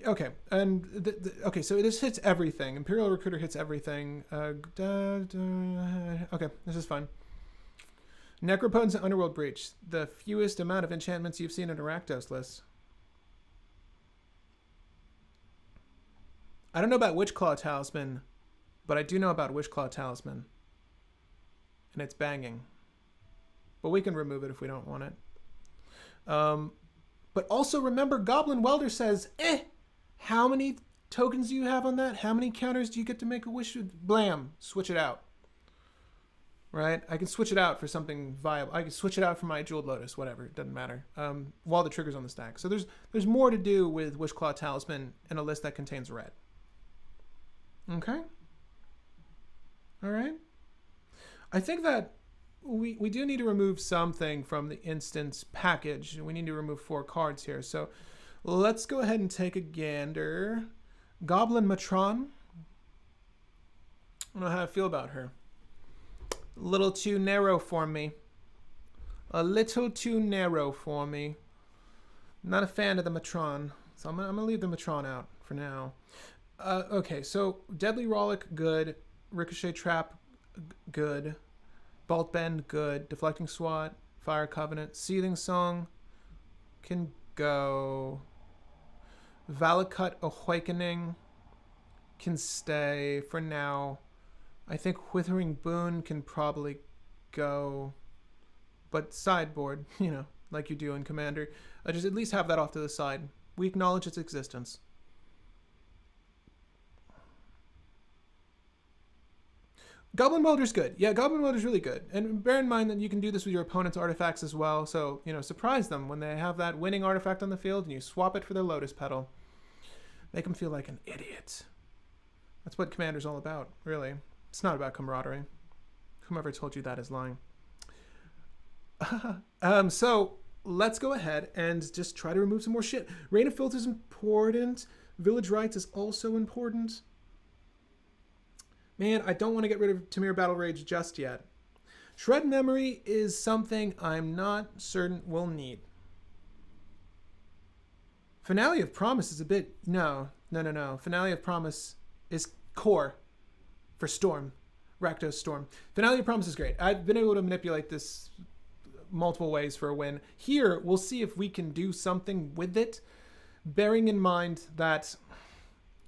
Okay. And okay, so this hits everything. Imperial Recruiter hits everything. Okay, this is fun. Necropotence and Underworld Breach. The fewest amount of enchantments you've seen in a Rakdos list. I don't know about Witchclaw Talisman, but I do know about Witchclaw Talisman. And it's banging. But we can remove it if we don't want it. But also remember, Goblin Welder says, how many tokens do you have on that? How many counters do you get to make a wish with? Blam. Switch it out. Right? I can switch it out for something viable. I can switch it out for my Jeweled Lotus, whatever. It doesn't matter. While the trigger's on the stack. So there's more to do with Witchclaw Talisman in a list that contains red. Okay? Alright? I think that we do need to remove something from the instance package. We need to remove 4 cards here. So let's go ahead and take a gander. Goblin Matron. I don't know how I feel about her. A little too narrow for me. A little too narrow for me. Not a fan of the Matron. So I'm gonna leave the Matron out for now. Okay, so Deadly Rollick, good. Ricochet Trap, good. Bolt Bend, good. Deflecting Swat, Fire Covenant. Seething Song can go. Valakut Awakening can stay for now. I think Withering Boon can probably go. But sideboard, you know, like you do in Commander. Just at least have that off to the side. We acknowledge its existence. Goblin Welder's good. Yeah, Goblin Welder's really good. And bear in mind that you can do this with your opponent's artifacts as well. So, you know, surprise them when they have that winning artifact on the field and you swap it for their Lotus Petal. Make them feel like an idiot. That's what Commander's all about, really. It's not about camaraderie. Whomever told you that is lying. So let's go ahead and just try to remove some more shit. Reign of Filth is important. Village Rites is also important. Man, I don't want to get rid of Tamir Battle Rage just yet. Shred Memory is something I'm not certain we'll need. Finale of Promise is a bit... No. Finale of Promise is core for Storm. Rakdos Storm. Finale of Promise is great. I've been able to manipulate this multiple ways for a win. Here, we'll see if we can do something with it, bearing in mind that...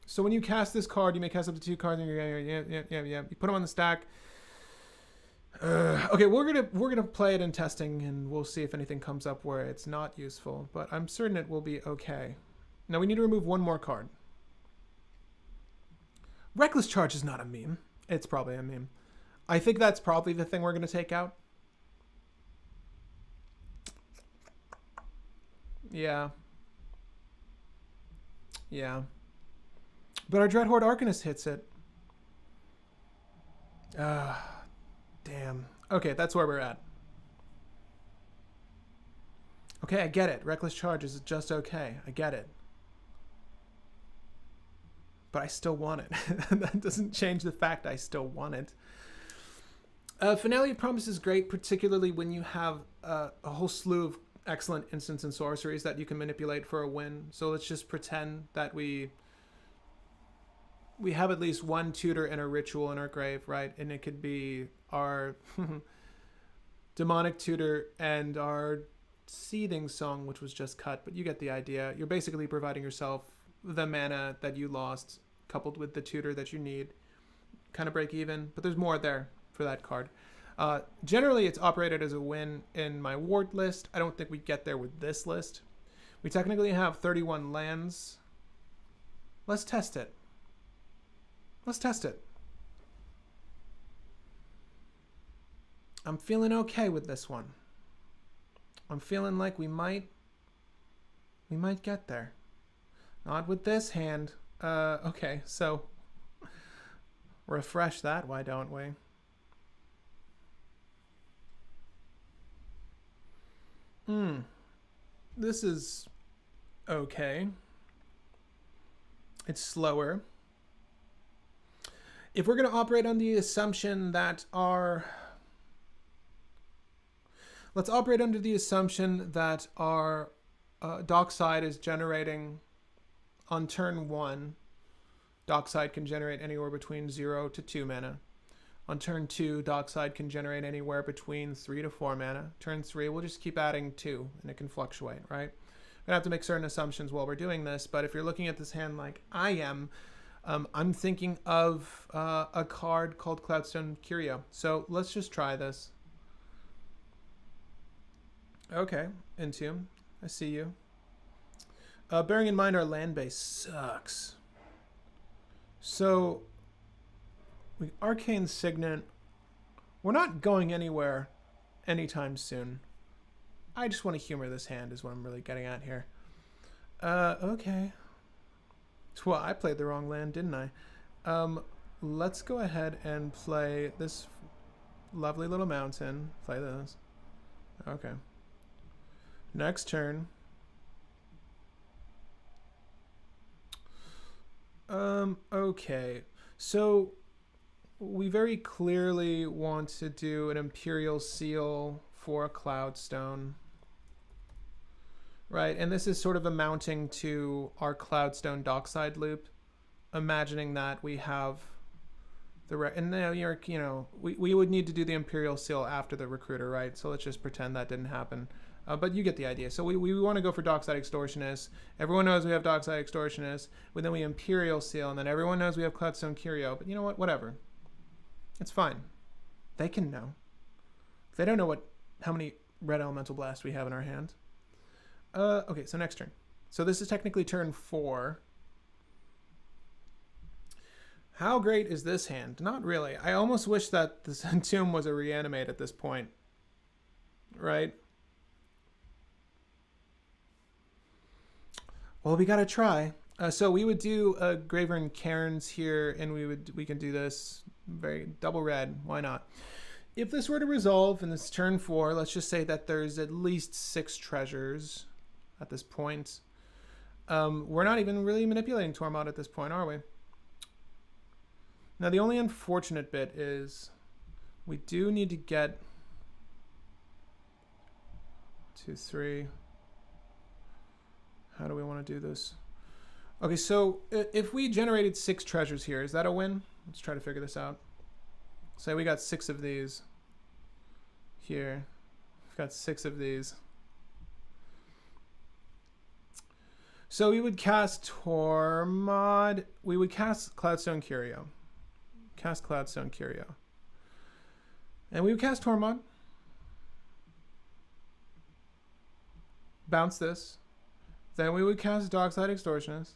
So when you cast this card, you may cast up to 2 cards. Yeah. You put them on the stack. Okay, we're gonna play it in testing, and we'll see if anything comes up where it's not useful. But I'm certain it will be okay. Now we need to remove 1 more card. Reckless Charge is not a meme. It's probably a meme. I think that's probably the thing we're gonna take out. Yeah. Yeah. But our Dreadhorde Arcanist hits it. Damn. Okay, that's where we're at. Okay, I get it. Reckless Charge is just okay. I get it. But I still want it. That doesn't change the fact I still want it. Finale of Promise is great, particularly when you have a whole slew of excellent instants and sorceries that you can manipulate for a win. So let's just pretend that we have at least one tutor and a ritual in our grave, right? And it could be our demonic tutor and our seething song, which was just cut, but you get the idea. You're basically providing yourself the mana that you lost, coupled with the tutor that you need. Kind of break even, but there's more there for that card. Generally, it's operated as a win in my ward list. I don't think we get there with this list. We technically have 31 lands. Let's test it. Let's test it. I'm feeling okay with this one. I'm feeling like we might get there. Not with this hand. Okay, so refresh that, why don't we? This is okay. It's slower. If we're going to operate on the assumption that our... Let's operate under the assumption that our dockside is generating on turn 1. Dockside can generate anywhere between 0 to 2 mana. On turn 2, dockside can generate anywhere between 3 to 4 mana. Turn 3, we'll just keep adding 2, and it can fluctuate, right? We're going to have to make certain assumptions while we're doing this, but if you're looking at this hand like I am, I'm thinking of a card called Cloudstone Curio. So let's just try this. Okay, Entomb, I see you. Bearing in mind our land base sucks. So, we Arcane Signet. We're not going anywhere anytime soon. I just want to humor this hand is what I'm really getting at here. Okay. Well, I played the wrong land, didn't I? Let's go ahead and play this lovely little mountain. Play this. Okay. Next turn. Okay. So we very clearly want to do an Imperial Seal for a Cloudstone. Right, and this is sort of amounting to our Cloudstone Dockside loop. Imagining that we have the... And now we would need to do the Imperial Seal after the Recruiter, right? So let's just pretend that didn't happen. But you get the idea. So we want to go for Dockside Extortionist. Everyone knows we have Dockside Extortionist. But then we Imperial Seal, and then everyone knows we have Cloudstone Curio. But you know what? Whatever. It's fine. They can know. They don't know how many Red Elemental Blast we have in our hand. Okay, so next turn. So this is technically turn 4. How great is this hand? Not really. I almost wish that this Entomb was a Reanimate at this point. Right? Well, we gotta try. So we would do a Gravern Cairns here, and we can do this very double red. Why not? If this were to resolve in this turn 4, let's just say that there's at least 6 treasures at this point. We're not even really manipulating Tormod at this point, are we? Now, the only unfortunate bit is we do need to get 2, 3. How do we want to do this? Okay, so if we generated 6 treasures here, is that a win? Let's try to figure this out. Say we got 6 of these here. We've got 6 of these. So we would cast Tormod. We would cast Cloudstone Curio. Cast Cloudstone Curio. And we would cast Tormod. Bounce this. Then we would cast Dockside Extortionist.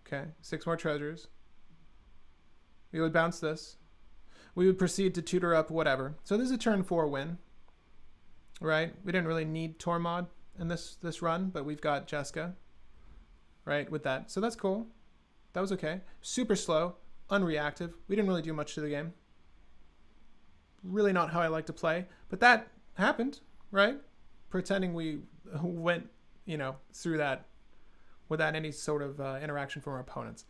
Okay, 6 more treasures. We would bounce this. We would proceed to tutor up whatever. So this is a turn 4 win. Right? We didn't really need Tormod in this run, but we've got Jeska. right, with that. So that's cool. That was okay. Super slow, unreactive. We didn't really do much to the game. Really not how I like to play, but that happened, right? Pretending we went, you know, through that without any sort of interaction from our opponents.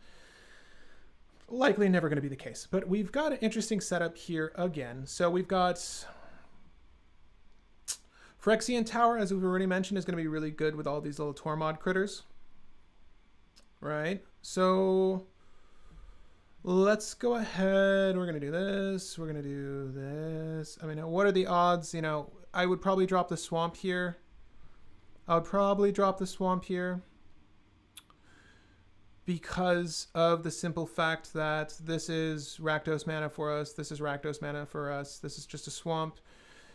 Likely never going to be the case, but we've got an interesting setup here again. So we've got Phyrexian Tower, as we've already mentioned, is going to be really good with all these little Tormod critters, right? So let's go ahead. We're going to do this. We're going to do this. I mean, what are the odds? You know, I would probably drop the swamp here. I would probably drop the swamp here because of the simple fact that this is Rakdos mana for us. This is Rakdos mana for us. This is just a swamp.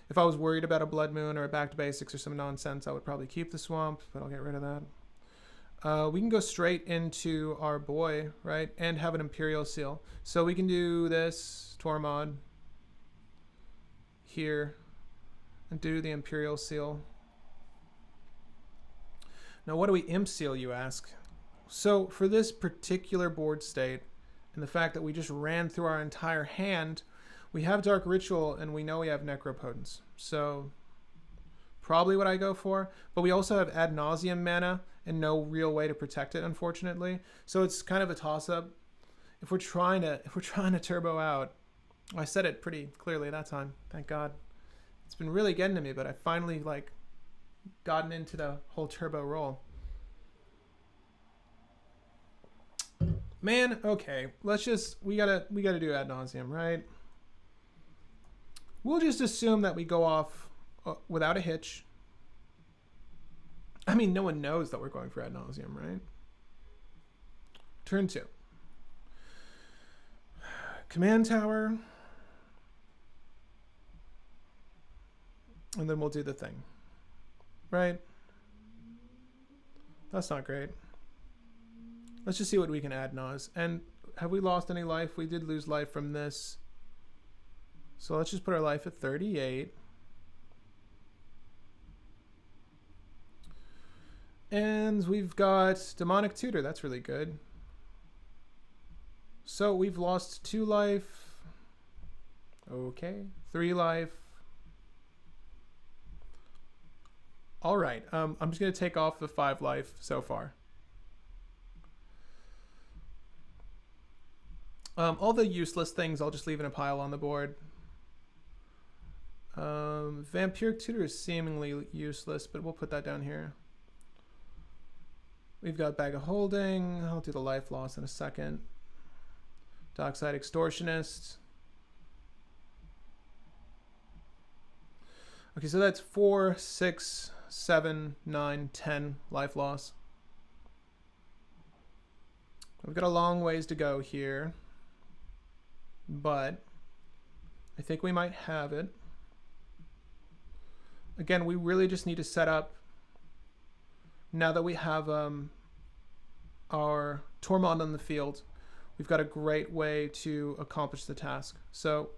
If I was worried about a Blood Moon or a Back to Basics or some nonsense, I would probably keep the swamp, but I'll get rid of that. We can go straight into our boy, right, and have an Imperial Seal. So we can do this, Tormod, here, and do the Imperial Seal. Now, what do we Imp Seal, you ask? So for this particular board state, and the fact that we just ran through our entire hand, we have Dark Ritual, and we know we have Necropotence. So probably what I go for. But we also have Ad Nauseam mana and no real way to protect it, unfortunately. So it's kind of a toss-up. If we're trying to turbo out, I said it pretty clearly that time. Thank God. It's been really getting to me, but I finally like gotten into the whole turbo roll. Man, okay. Let's just we gotta do Ad Nauseam, right? We'll just assume that we go off without a hitch. I mean, no one knows that we're going for Ad Nauseam, right? Turn 2. Command Tower. And then we'll do the thing. Right? That's not great. Let's just see what we can Ad Naus. And have we lost any life? We did lose life from this. So let's just put our life at 38. And we've got Demonic Tutor. That's really good. So we've lost 2 life. Okay. 3 life. All right. I'm just going to take off the 5 life so far. All the useless things I'll just leave in a pile on the board. Vampiric Tutor is seemingly useless, but we'll put that down here. We've got Bag of Holding. I'll do the life loss in a second. Dockside Extortionist. Okay, so that's 4, 6, 7, 9, 10 life loss. We've got a long ways to go here, but I think we might have it. Again, we really just need to set up, now that we have our Tormod on the field, we've got a great way to accomplish the task. So,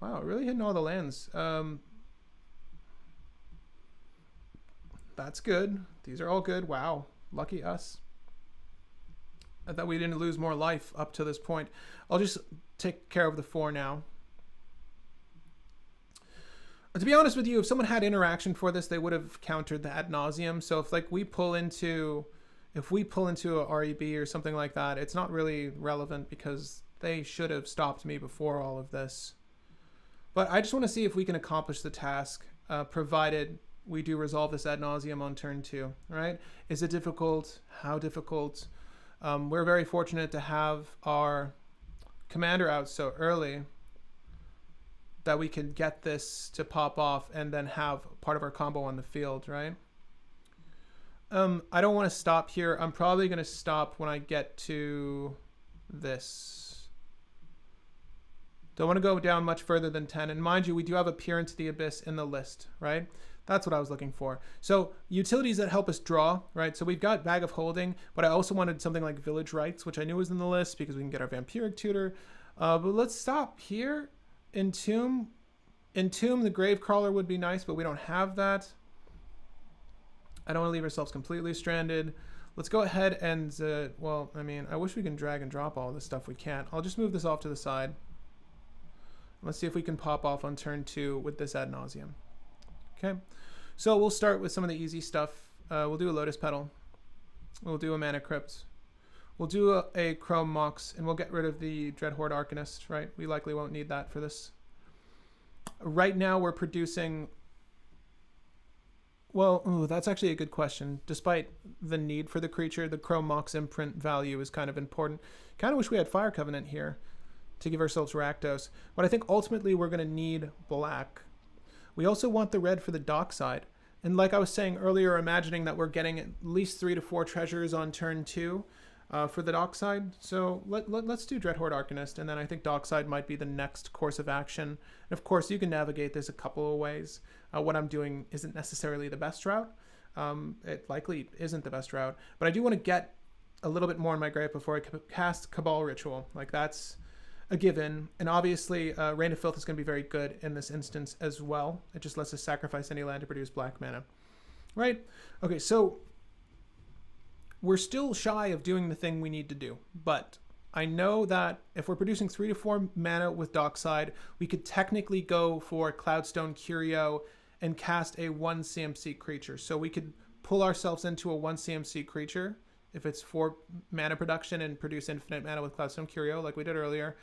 wow, really hitting all the lands. That's good. These are all good. Wow, lucky us. I thought we didn't lose more life up to this point. I'll just take care of the 4 now. To be honest with you, if someone had interaction for this, they would have countered the Ad Nauseam. So if we pull into a REB or something like that, it's not really relevant because they should have stopped me before all of this. But I just want to see if we can accomplish the task, provided we do resolve this Ad Nauseam on turn 2, right? Is it difficult? How difficult? We're very fortunate to have our commander out so early that we can get this to pop off and then have part of our combo on the field, right? I don't want to stop here. I'm probably going to stop when I get to this. Don't want to go down much further than 10. And mind you, we do have a Peer into the Abyss in the list, right? That's what I was looking for. So utilities that help us draw, right? So we've got Bag of Holding, but I also wanted something like Village Rites, which I knew was in the list because we can get our Vampiric Tutor. But let's stop here. Entomb the Gravecrawler would be nice, but we don't have that. I don't want to leave ourselves completely stranded. Let's go ahead and, well, I mean, I wish we can drag and drop all this stuff. We can't. I'll just move this off to the side. Let's see if we can pop off on turn 2 with this ad nauseum. Okay, so we'll start with some of the easy stuff. We'll do a Lotus Petal. We'll do a Mana Crypt. We'll do a Chrome Mox, and we'll get rid of the Dreadhorde Arcanist, right? We likely won't need that for this. Right now we're producing... Well, ooh, that's actually a good question. Despite the need for the creature, the Chrome Mox imprint value is kind of important. Kind of wish we had Fire Covenant here to give ourselves Rakdos. But I think ultimately we're going to need black. We also want the red for the Dockside. And like I was saying earlier, imagining that we're getting at least 3 to 4 treasures on turn 2 for the Dockside. So let's do Dreadhorde Arcanist, and then I think Dockside might be the next course of action. And of course, you can navigate this a couple of ways. What I'm doing isn't necessarily the best route. It likely isn't the best route, but I do want to get a little bit more in my grave before I cast Cabal Ritual. Like, that's a given. And obviously, Reign of Filth is going to be very good in this instance as well. It just lets us sacrifice any land to produce black mana. Right? Okay, so we're still shy of doing the thing we need to do, but I know that if we're producing 3 to 4 mana with Dockside, we could technically go for Cloudstone Curio and cast a 1 CMC creature. So we could pull ourselves into a 1 CMC creature if it's 4 mana production and produce infinite mana with Cloudstone Curio like we did earlier.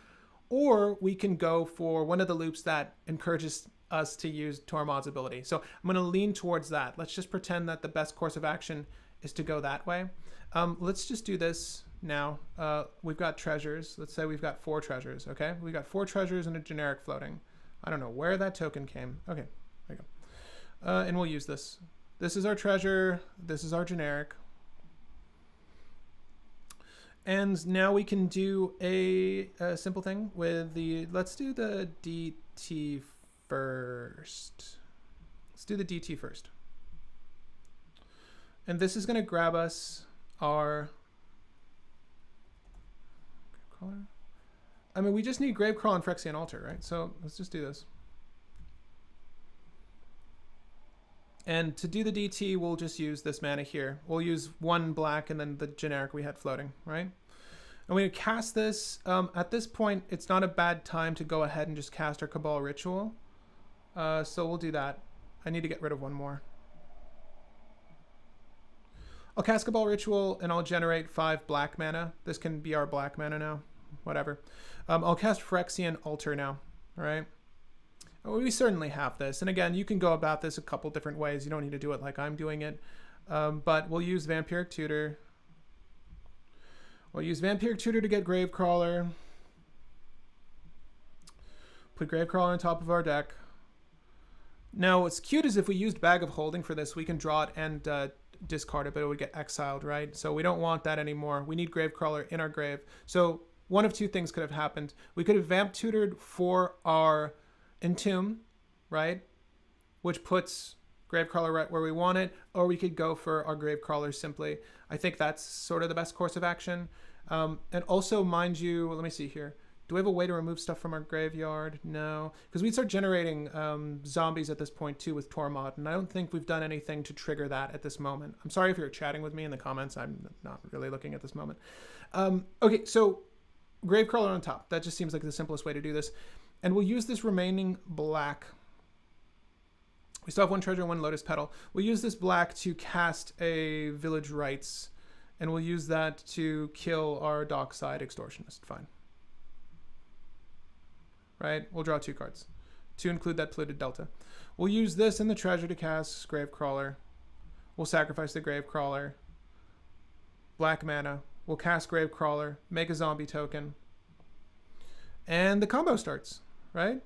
Or we can go for one of the loops that encourages us to use Tormod's ability. So I'm going to lean towards that. Let's just pretend that the best course of action is to go that way. Let's just do this now. We've got treasures. Let's say we've got 4 treasures, okay? We've got 4 treasures and a generic floating. I don't know where that token came. Okay, there you go. And we'll use this. This is our treasure. This is our generic. And now we can do a simple thing with the... Let's do the DT first. Let's do the DT first. And this is going to grab us our... Gravecrawler? I mean, we just need Gravecrawler and Phyrexian Altar, right? So let's just do this. And to do the DT, we'll just use this mana here. We'll use 1 black and then the generic we had floating, right? And we cast this. At this point, it's not a bad time to go ahead and just cast our Cabal Ritual. So we'll do that. I need to get rid of 1 more. I'll cast Cabal Ritual and I'll generate 5 black mana. This can be our black mana now. Whatever. I'll cast Phyrexian Altar now. All right. We certainly have this. And again, you can go about this a couple different ways. You don't need to do it like I'm doing it. But we'll use Vampiric Tutor. We'll use Vampiric Tutor to get Gravecrawler. Put Gravecrawler on top of our deck. Now, what's cute is if we used Bag of Holding for this, we can draw it and discard it, but it would get exiled, right? So we don't want that anymore. We need Gravecrawler in our grave. So one of 2 things could have happened. We could have Vamp Tutored for our Entomb, right? Which puts Gravecrawler right where we want it, or we could go for our Gravecrawler simply. I think that's sort of the best course of action. And also, mind you, let me see here. Do we have a way to remove stuff from our graveyard? No, because we'd start generating zombies at this point too with Tormod, and I don't think we've done anything to trigger that at this moment. I'm sorry if you're chatting with me in the comments. I'm not really looking at this moment. Okay, so Gravecrawler on top. That just seems like the simplest way to do this. And we'll use this remaining black. We still have 1 treasure and 1 Lotus Petal. We'll use this black to cast a Village Rites, and we'll use that to kill our Dockside Extortionist. Fine. Right? We'll draw 2 cards to include that Polluted Delta. We'll use this in the treasure to cast Gravecrawler. We'll sacrifice the Gravecrawler. Black mana. We'll cast Gravecrawler, make a zombie token, and the combo starts, right?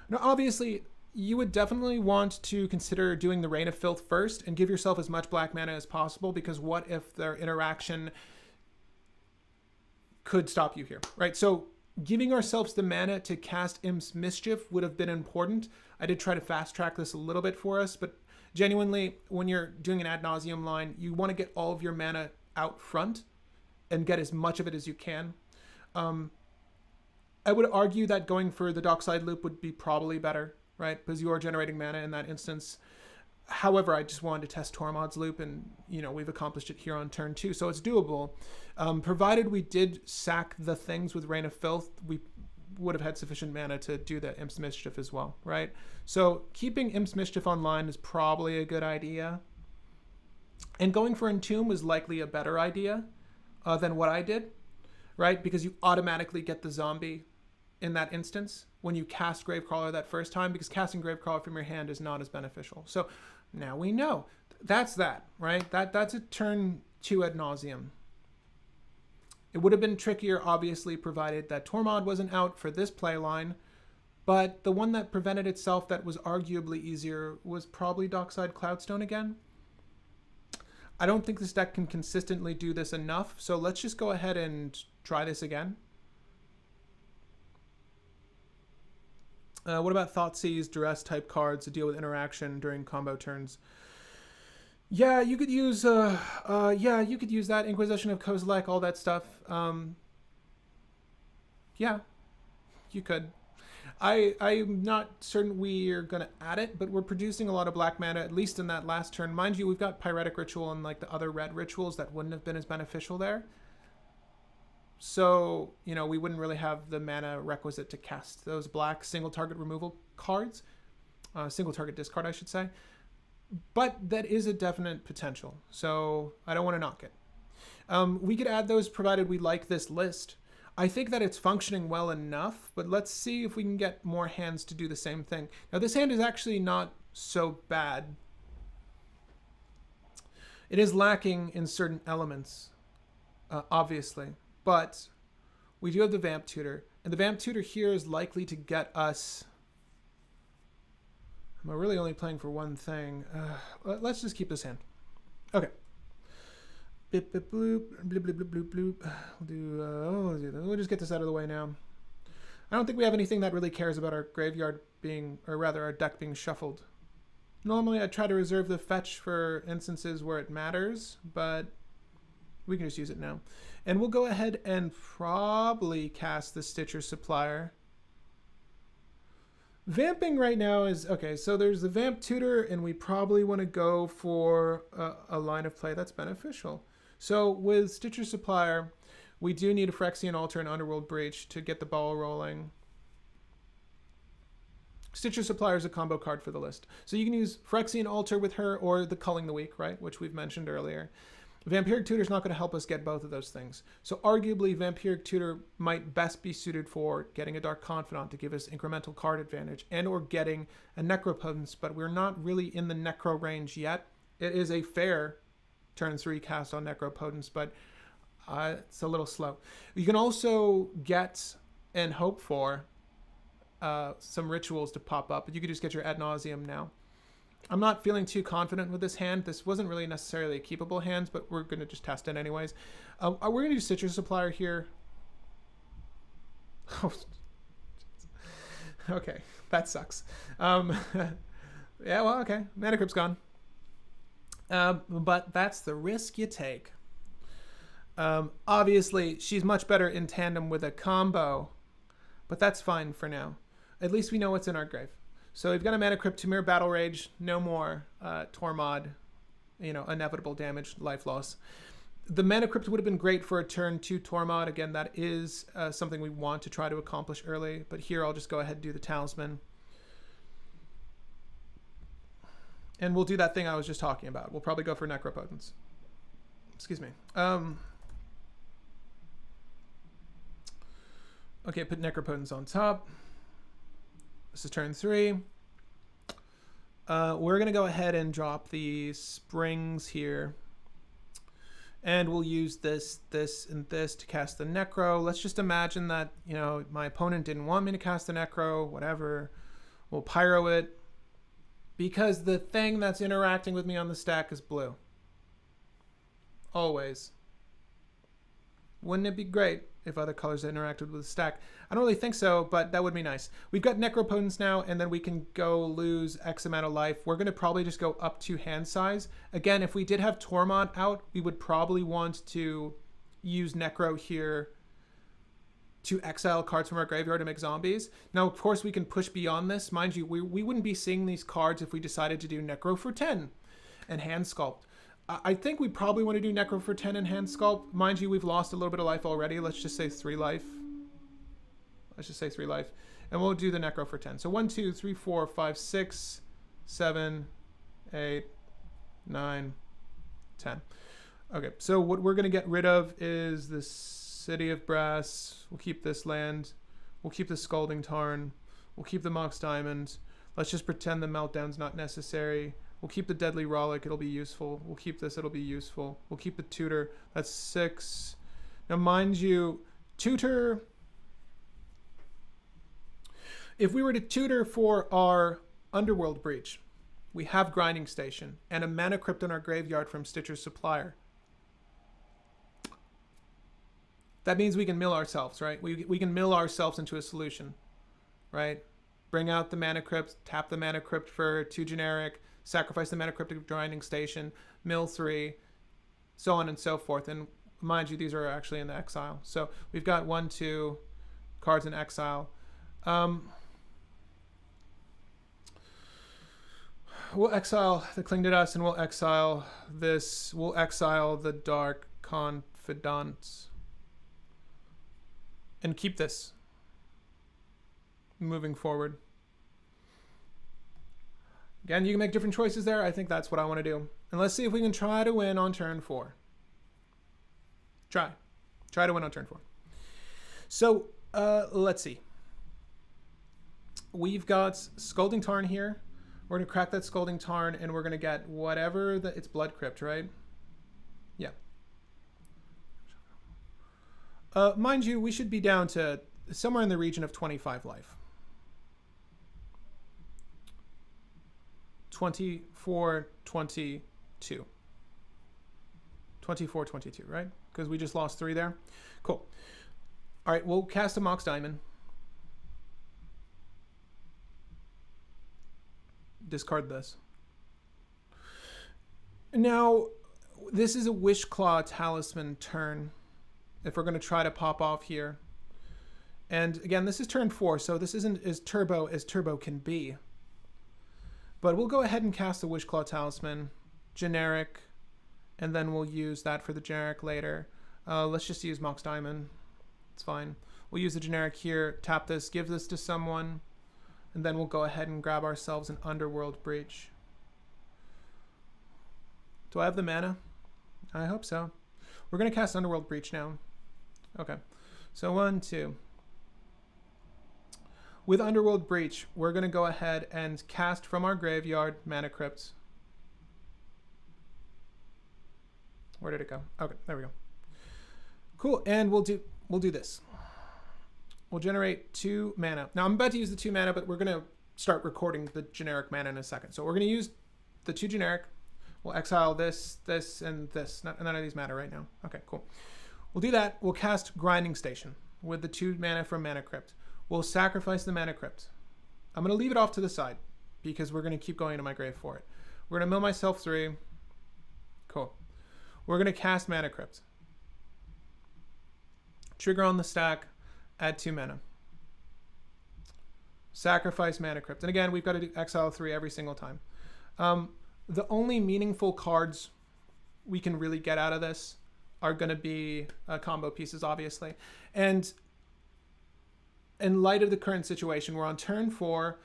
Now, obviously, you would definitely want to consider doing the Reign of Filth first and give yourself as much black mana as possible, because what if their interaction could stop you here, right? So giving ourselves the mana to cast Im's Mischief would have been important. I did try to fast track this a little bit for us, but genuinely, when you're doing an ad nauseum line, you want to get all of your mana out front and get as much of it as you can. I would argue that going for the Dockside loop would be probably better, right? Because you are generating mana in that instance. However, I just wanted to test Tormod's loop, and we've accomplished it here on turn 2, so it's doable. Provided we did sack the things with Reign of Filth, we would have had sufficient mana to do the Imp's Mischief as well, right? So keeping Imp's Mischief online is probably a good idea. And going for Entomb was likely a better idea than what I did, right? Because you automatically get the zombie in that instance when you cast Gravecrawler that first time, because casting Gravecrawler from your hand is not as beneficial. So now we know. That's that, right? That's a turn 2 ad nauseum. It would have been trickier, obviously, provided that Tormod wasn't out for this playline, but the one that prevented itself that was arguably easier was probably Dockside Cloudstone again. I don't think this deck can consistently do this enough, so let's just go ahead and try this again. What about Thoughtseize, Duress type cards to deal with interaction during combo turns? Yeah, you could use that Inquisition of Kozilek, all that stuff. Yeah, you could. I'm not certain we're gonna add it, but we're producing a lot of black mana, at least in that last turn. Mind you, we've got Pyretic Ritual and like the other red rituals that wouldn't have been as beneficial there. So, we wouldn't really have the mana requisite to cast those black single target removal cards. Single target discard, I should say. But that is a definite potential, so I don't want to knock it. We could add those provided we like this list. I think that it's functioning well enough, but let's see if we can get more hands to do the same thing. Now, this hand is actually not so bad. It is lacking in certain elements, obviously, but we do have the Vamp Tutor, and the Vamp Tutor here is likely to get us... I'm really only playing for one thing. Let's just keep this hand. Okay. Bip, bip, bloop, bloop, bloop, bloop, bloop, bloop. We'll just get this out of the way now. I don't think we have anything that really cares about our graveyard being, or rather our deck being shuffled. Normally I try to reserve the fetch for instances where it matters, but we can just use it now. And we'll go ahead and probably cast the Stitcher Supplier. Vamping right now is, okay, so there's the Vamp Tutor, and we probably want to go for a line of play that's beneficial. So with Stitcher Supplier, we do need a Phyrexian Altar and Underworld Breach to get the ball rolling. Stitcher Supplier is a combo card for the list. So you can use Phyrexian Altar with her or the Culling the Weak, right, which we've mentioned earlier. Vampiric Tutor is not going to help us get both of those things. So arguably, Vampiric Tutor might best be suited for getting a Dark Confidant to give us incremental card advantage and or getting a Necropotence, but we're not really in the Necro range yet. It is a fair turn 3 cast on Necropotence, but it's a little slow. You can also get and hope for some rituals to pop up, but you could just get your Ad Nauseam now. I'm not feeling too confident with this hand. This wasn't really necessarily a keepable hand, but we're going to just test it anyways. We're going to do Stitcher Supplier here. Oh, okay, that sucks. Yeah, well, okay. Mana Crypt's gone. But that's the risk you take. Obviously, she's much better in tandem with a combo, but that's fine for now. At least we know what's in our grave. So we've got a Mana Crypt, Temur Battle Rage, no more Tormod, inevitable damage, life loss. The Mana Crypt would have been great for a turn 2 Tormod. Again, that is something we want to try to accomplish early, but here I'll just go ahead and do the Talisman. And we'll do that thing I was just talking about. We'll probably go for Necropotence. Excuse me. Okay, put Necropotence on top. This is turn 3. We're going to go ahead and drop the Springs here. And we'll use this, and this to cast the Necro. Let's just imagine that, my opponent didn't want me to cast the Necro, whatever. We'll Pyro it. Because the thing that's interacting with me on the stack is blue. Always. Wouldn't it be great if other colors interacted with the stack? I don't really think so, but that would be nice. We've got Necropotence now, and then we can go lose X amount of life. We're going to probably just go up to hand size. Again, if we did have Tormod out, we would probably want to use Necro here to exile cards from our graveyard to make zombies. Now, of course, we can push beyond this. Mind you, we wouldn't be seeing these cards if we decided to do Necro for 10 and Hand Sculpt. I think we probably want to do Necro for 10 and Hand Sculpt. Mind you, we've lost a little bit of life already. Let's just say 3 life. Let's just say 3 life. And we'll do the Necro for 10. So 1, 2, 3, 4, 5, 6, 7, 8, 9, 10. Okay, so what we're going to get rid of is the City of Brass. We'll keep this land. We'll keep the Scalding Tarn. We'll keep the Mox Diamond. Let's just pretend the Meltdown's not necessary. We'll keep the Deadly Rollick. It'll be useful. We'll keep this. It'll be useful. We'll keep the Tutor. That's 6. Now, mind you, Tutor... If we were to tutor for our Underworld Breach, we have Grinding Station and a Mana Crypt in our graveyard from Stitcher's Supplier. That means we can mill ourselves, right? We can mill ourselves into a solution, right? Bring out the Mana Crypt, tap the Mana Crypt for 2 generic, sacrifice the Mana Crypt to Grinding Station, mill 3, so on and so forth. And mind you, these are actually in the exile. So we've got 1, 2 cards in exile. We'll exile the Cling to Dust, and we'll exile this. We'll exile the Dark Confidant. And keep this. Moving forward. Again, you can make different choices there. I think that's what I want to do. And let's see if we can try to win on turn 4. Try to win on turn 4. So, let's see. We've got Scalding Tarn here. We're going to crack that Scalding Tarn, and we're going to get whatever it's Blood Crypt, right? Yeah. Mind you, we should be down to somewhere in the region of 25 life. 24, 22. 24, 22, right? Because we just lost 3 there. Cool. All right, we'll cast a Mox Diamond. Discard this. Now, this is a Wishclaw Talisman turn. If we're going to try to pop off here. And again, this is turn 4, so this isn't as turbo can be. But we'll go ahead and cast the Wishclaw Talisman. Generic. And then we'll use that for the generic later. Let's just use Mox Diamond. It's fine. We'll use the generic here. Tap this. Give this to someone. And then we'll go ahead and grab ourselves an Underworld Breach. Do I have the mana? I hope so. We're going to cast Underworld Breach now. Okay. So 1, 2. With Underworld Breach, we're going to go ahead and cast from our graveyard Mana Crypt. Where did it go? Okay, there we go. Cool. And we'll do this. We'll generate 2 mana. Now, I'm about to use the 2 mana, but we're going to start recording the generic mana in a second. So we're going to use the 2 generic. We'll exile this, this, and this. None of these matter right now. Okay, cool. We'll do that. We'll cast Grinding Station with the 2 mana from Mana Crypt. We'll sacrifice the Mana Crypt. I'm going to leave it off to the side because we're going to keep going to my grave for it. We're going to mill myself 3. Cool. We're going to cast Mana Crypt. Trigger on the stack. Add 2 mana. Sacrifice Mana Crypt. And again, we've got to do exile 3 every single time. The only meaningful cards we can really get out of this are going to be combo pieces, obviously. And in light of the current situation, we're on turn 4.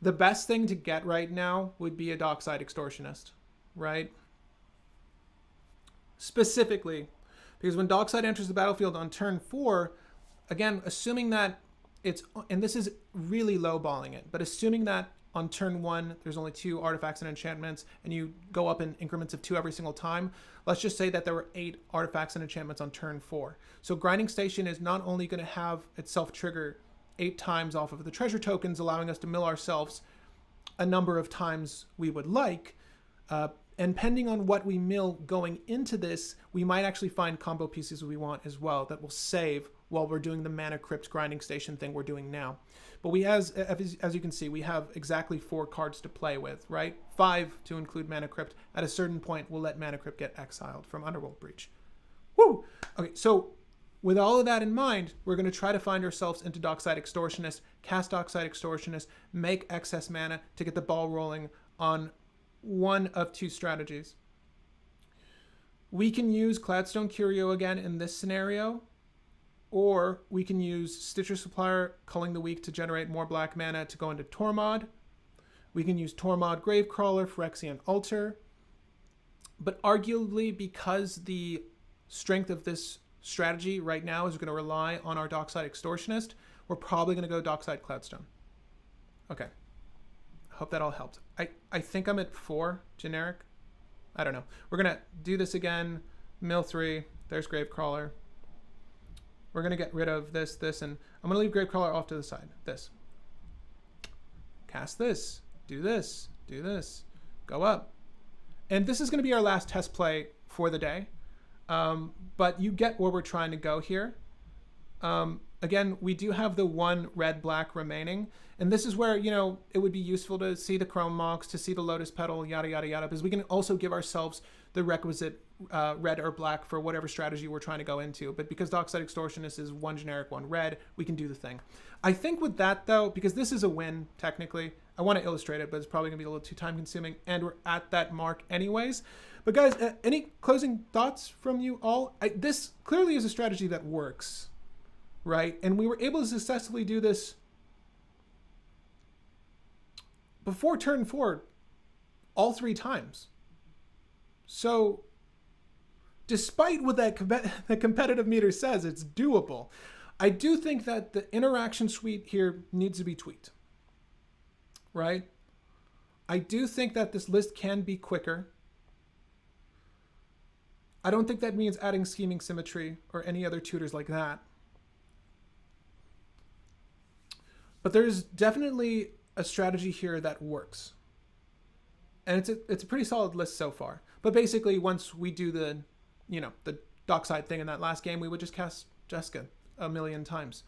The best thing to get right now would be a Dockside Extortionist, right? Specifically, because when Dockside enters the battlefield on turn 4, again, assuming that it's, and this is really lowballing it, but assuming that on turn 1, there's only 2 artifacts and enchantments, and you go up in increments of 2 every single time, let's just say that there were 8 artifacts and enchantments on turn 4. So Grinding Station is not only going to have itself trigger 8 times off of the treasure tokens, allowing us to mill ourselves a number of times we would like, and depending on what we mill going into this, we might actually find combo pieces we want as well that will save while we're doing the Mana Crypt Grinding Station thing we're doing now. But we as you can see, we have exactly 4 cards to play with, right? 5 to include Mana Crypt. At a certain point, we'll let Mana Crypt get exiled from Underworld Breach. Woo! Okay, so with all of that in mind, we're going to try to find ourselves into Dockside Extortionist, cast Dockside Extortionist, make excess mana to get the ball rolling on one of two strategies. We can use Cloudstone Curio again in this scenario, or we can use Stitcher Supplier, Culling the Weak to generate more black mana to go into Tormod. We can use Tormod Gravecrawler, Phyrexian Altar. But arguably, because the strength of this strategy right now is going to rely on our Dockside Extortionist, we're probably going to go Dockside Cloudstone. Okay. Hope that all helped. I think I'm at 4 generic. I don't know. We're going to do this again. Mill 3. There's Gravecrawler. We're going to get rid of this, and I'm going to leave Gravecrawler off to the side. This. Cast this. Do this. Do this. Go up. And this is going to be our last test play for the day. But you get where we're trying to go here. Again, we do have the 1 red-black remaining. And this is where, you know, it would be useful to see the Chrome Mox, to see the Lotus Petal, yada, yada, yada. Because we can also give ourselves the requisite red or black for whatever strategy we're trying to go into. But because Dockside Extortionist is 1 generic, 1 red, we can do the thing. I think with that, though, because this is a win, technically, I want to illustrate it, but it's probably going to be a little too time-consuming. And we're at that mark anyways. But guys, any closing thoughts from you all? This clearly is a strategy that works, right? And we were able to successfully do this before turn 4 all 3 times. So despite what the competitive meter says, it's doable. I do think that the interaction suite here needs to be tweaked, right? I do think that this list can be quicker. I don't think that means adding scheming symmetry or any other tutors like that. But there's definitely a strategy here that works. And it's a pretty solid list so far. But basically, once we do the Dockside thing in that last game, we would just cast Jeska a million times.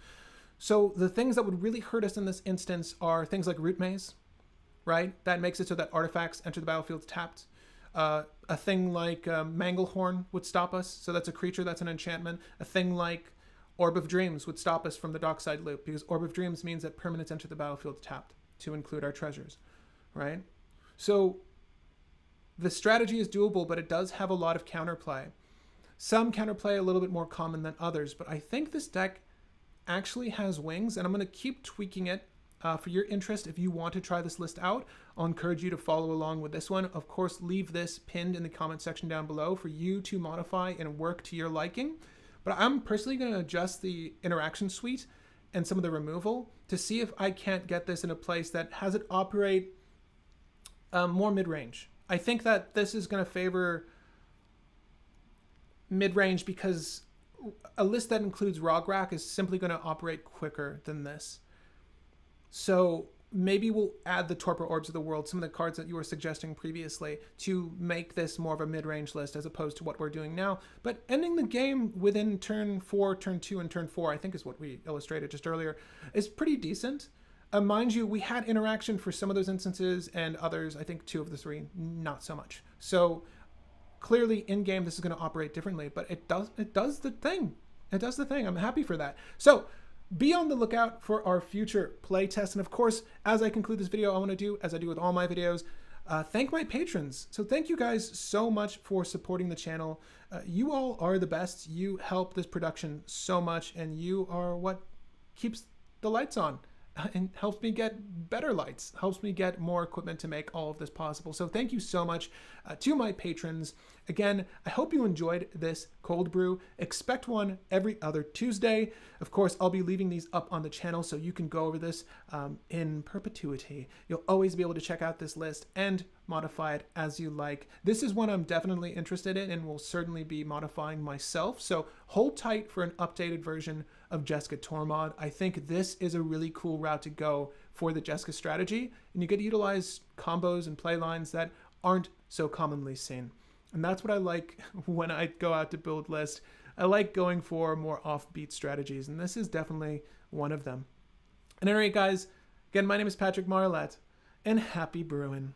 So the things that would really hurt us in this instance are things like Root Maze, right? That makes it so that artifacts enter the battlefield tapped. A thing like Manglehorn would stop us. So that's a creature, that's an enchantment. A thing like Orb of Dreams would stop us from the Dockside loop, because Orb of Dreams means that permanents enter the battlefield tapped, to include our treasures, right? So the strategy is doable, but it does have a lot of counterplay. Some counterplay a little bit more common than others, but I think this deck actually has wings, and I'm going to keep tweaking it for your interest. If you want to try this list out, I'll encourage you to follow along with this one. Of course, leave this pinned in the comment section down below for you to modify and work to your liking. But I'm personally going to adjust the interaction suite and some of the removal to see if I can't get this in a place that has it operate more mid-range. I think that this is going to favor mid-range because a list that includes Rograk is simply going to operate quicker than this. So maybe we'll add the Torpor Orbs of the World, some of the cards that you were suggesting previously, to make this more of a mid-range list as opposed to what we're doing now. But ending the game within turn 4, turn 2, and turn 4, I think is what we illustrated just earlier, is pretty decent. Mind you, we had interaction for some of those instances, and others, I think 2 of the 3, not so much. So clearly in-game this is going to operate differently, but it does the thing. It does the thing. I'm happy for that. So be on the lookout for our future playtest. And of course, as I conclude this video, I want to do, as I do with all my videos, thank my patrons. So thank you guys so much for supporting the channel. You all are the best. You help this production so much, and you are what keeps the lights on and helps me get better lights, helps me get more equipment to make all of this possible. So thank you so much to my patrons. Again, I hope you enjoyed this cold brew. Expect one every other Tuesday. Of course, I'll be leaving these up on the channel so you can go over this in perpetuity. You'll always be able to check out this list and modify it as you like. This is one I'm definitely interested in and will certainly be modifying myself. So hold tight for an updated version of Jeska Tormod. I think this is a really cool route to go for the Jeska strategy, and you get to utilize combos and play lines that aren't so commonly seen. And that's what I like when I go out to build lists. I like going for more offbeat strategies, and this is definitely one of them. And anyway, guys, again, my name is Patrick Marlette, and happy brewing.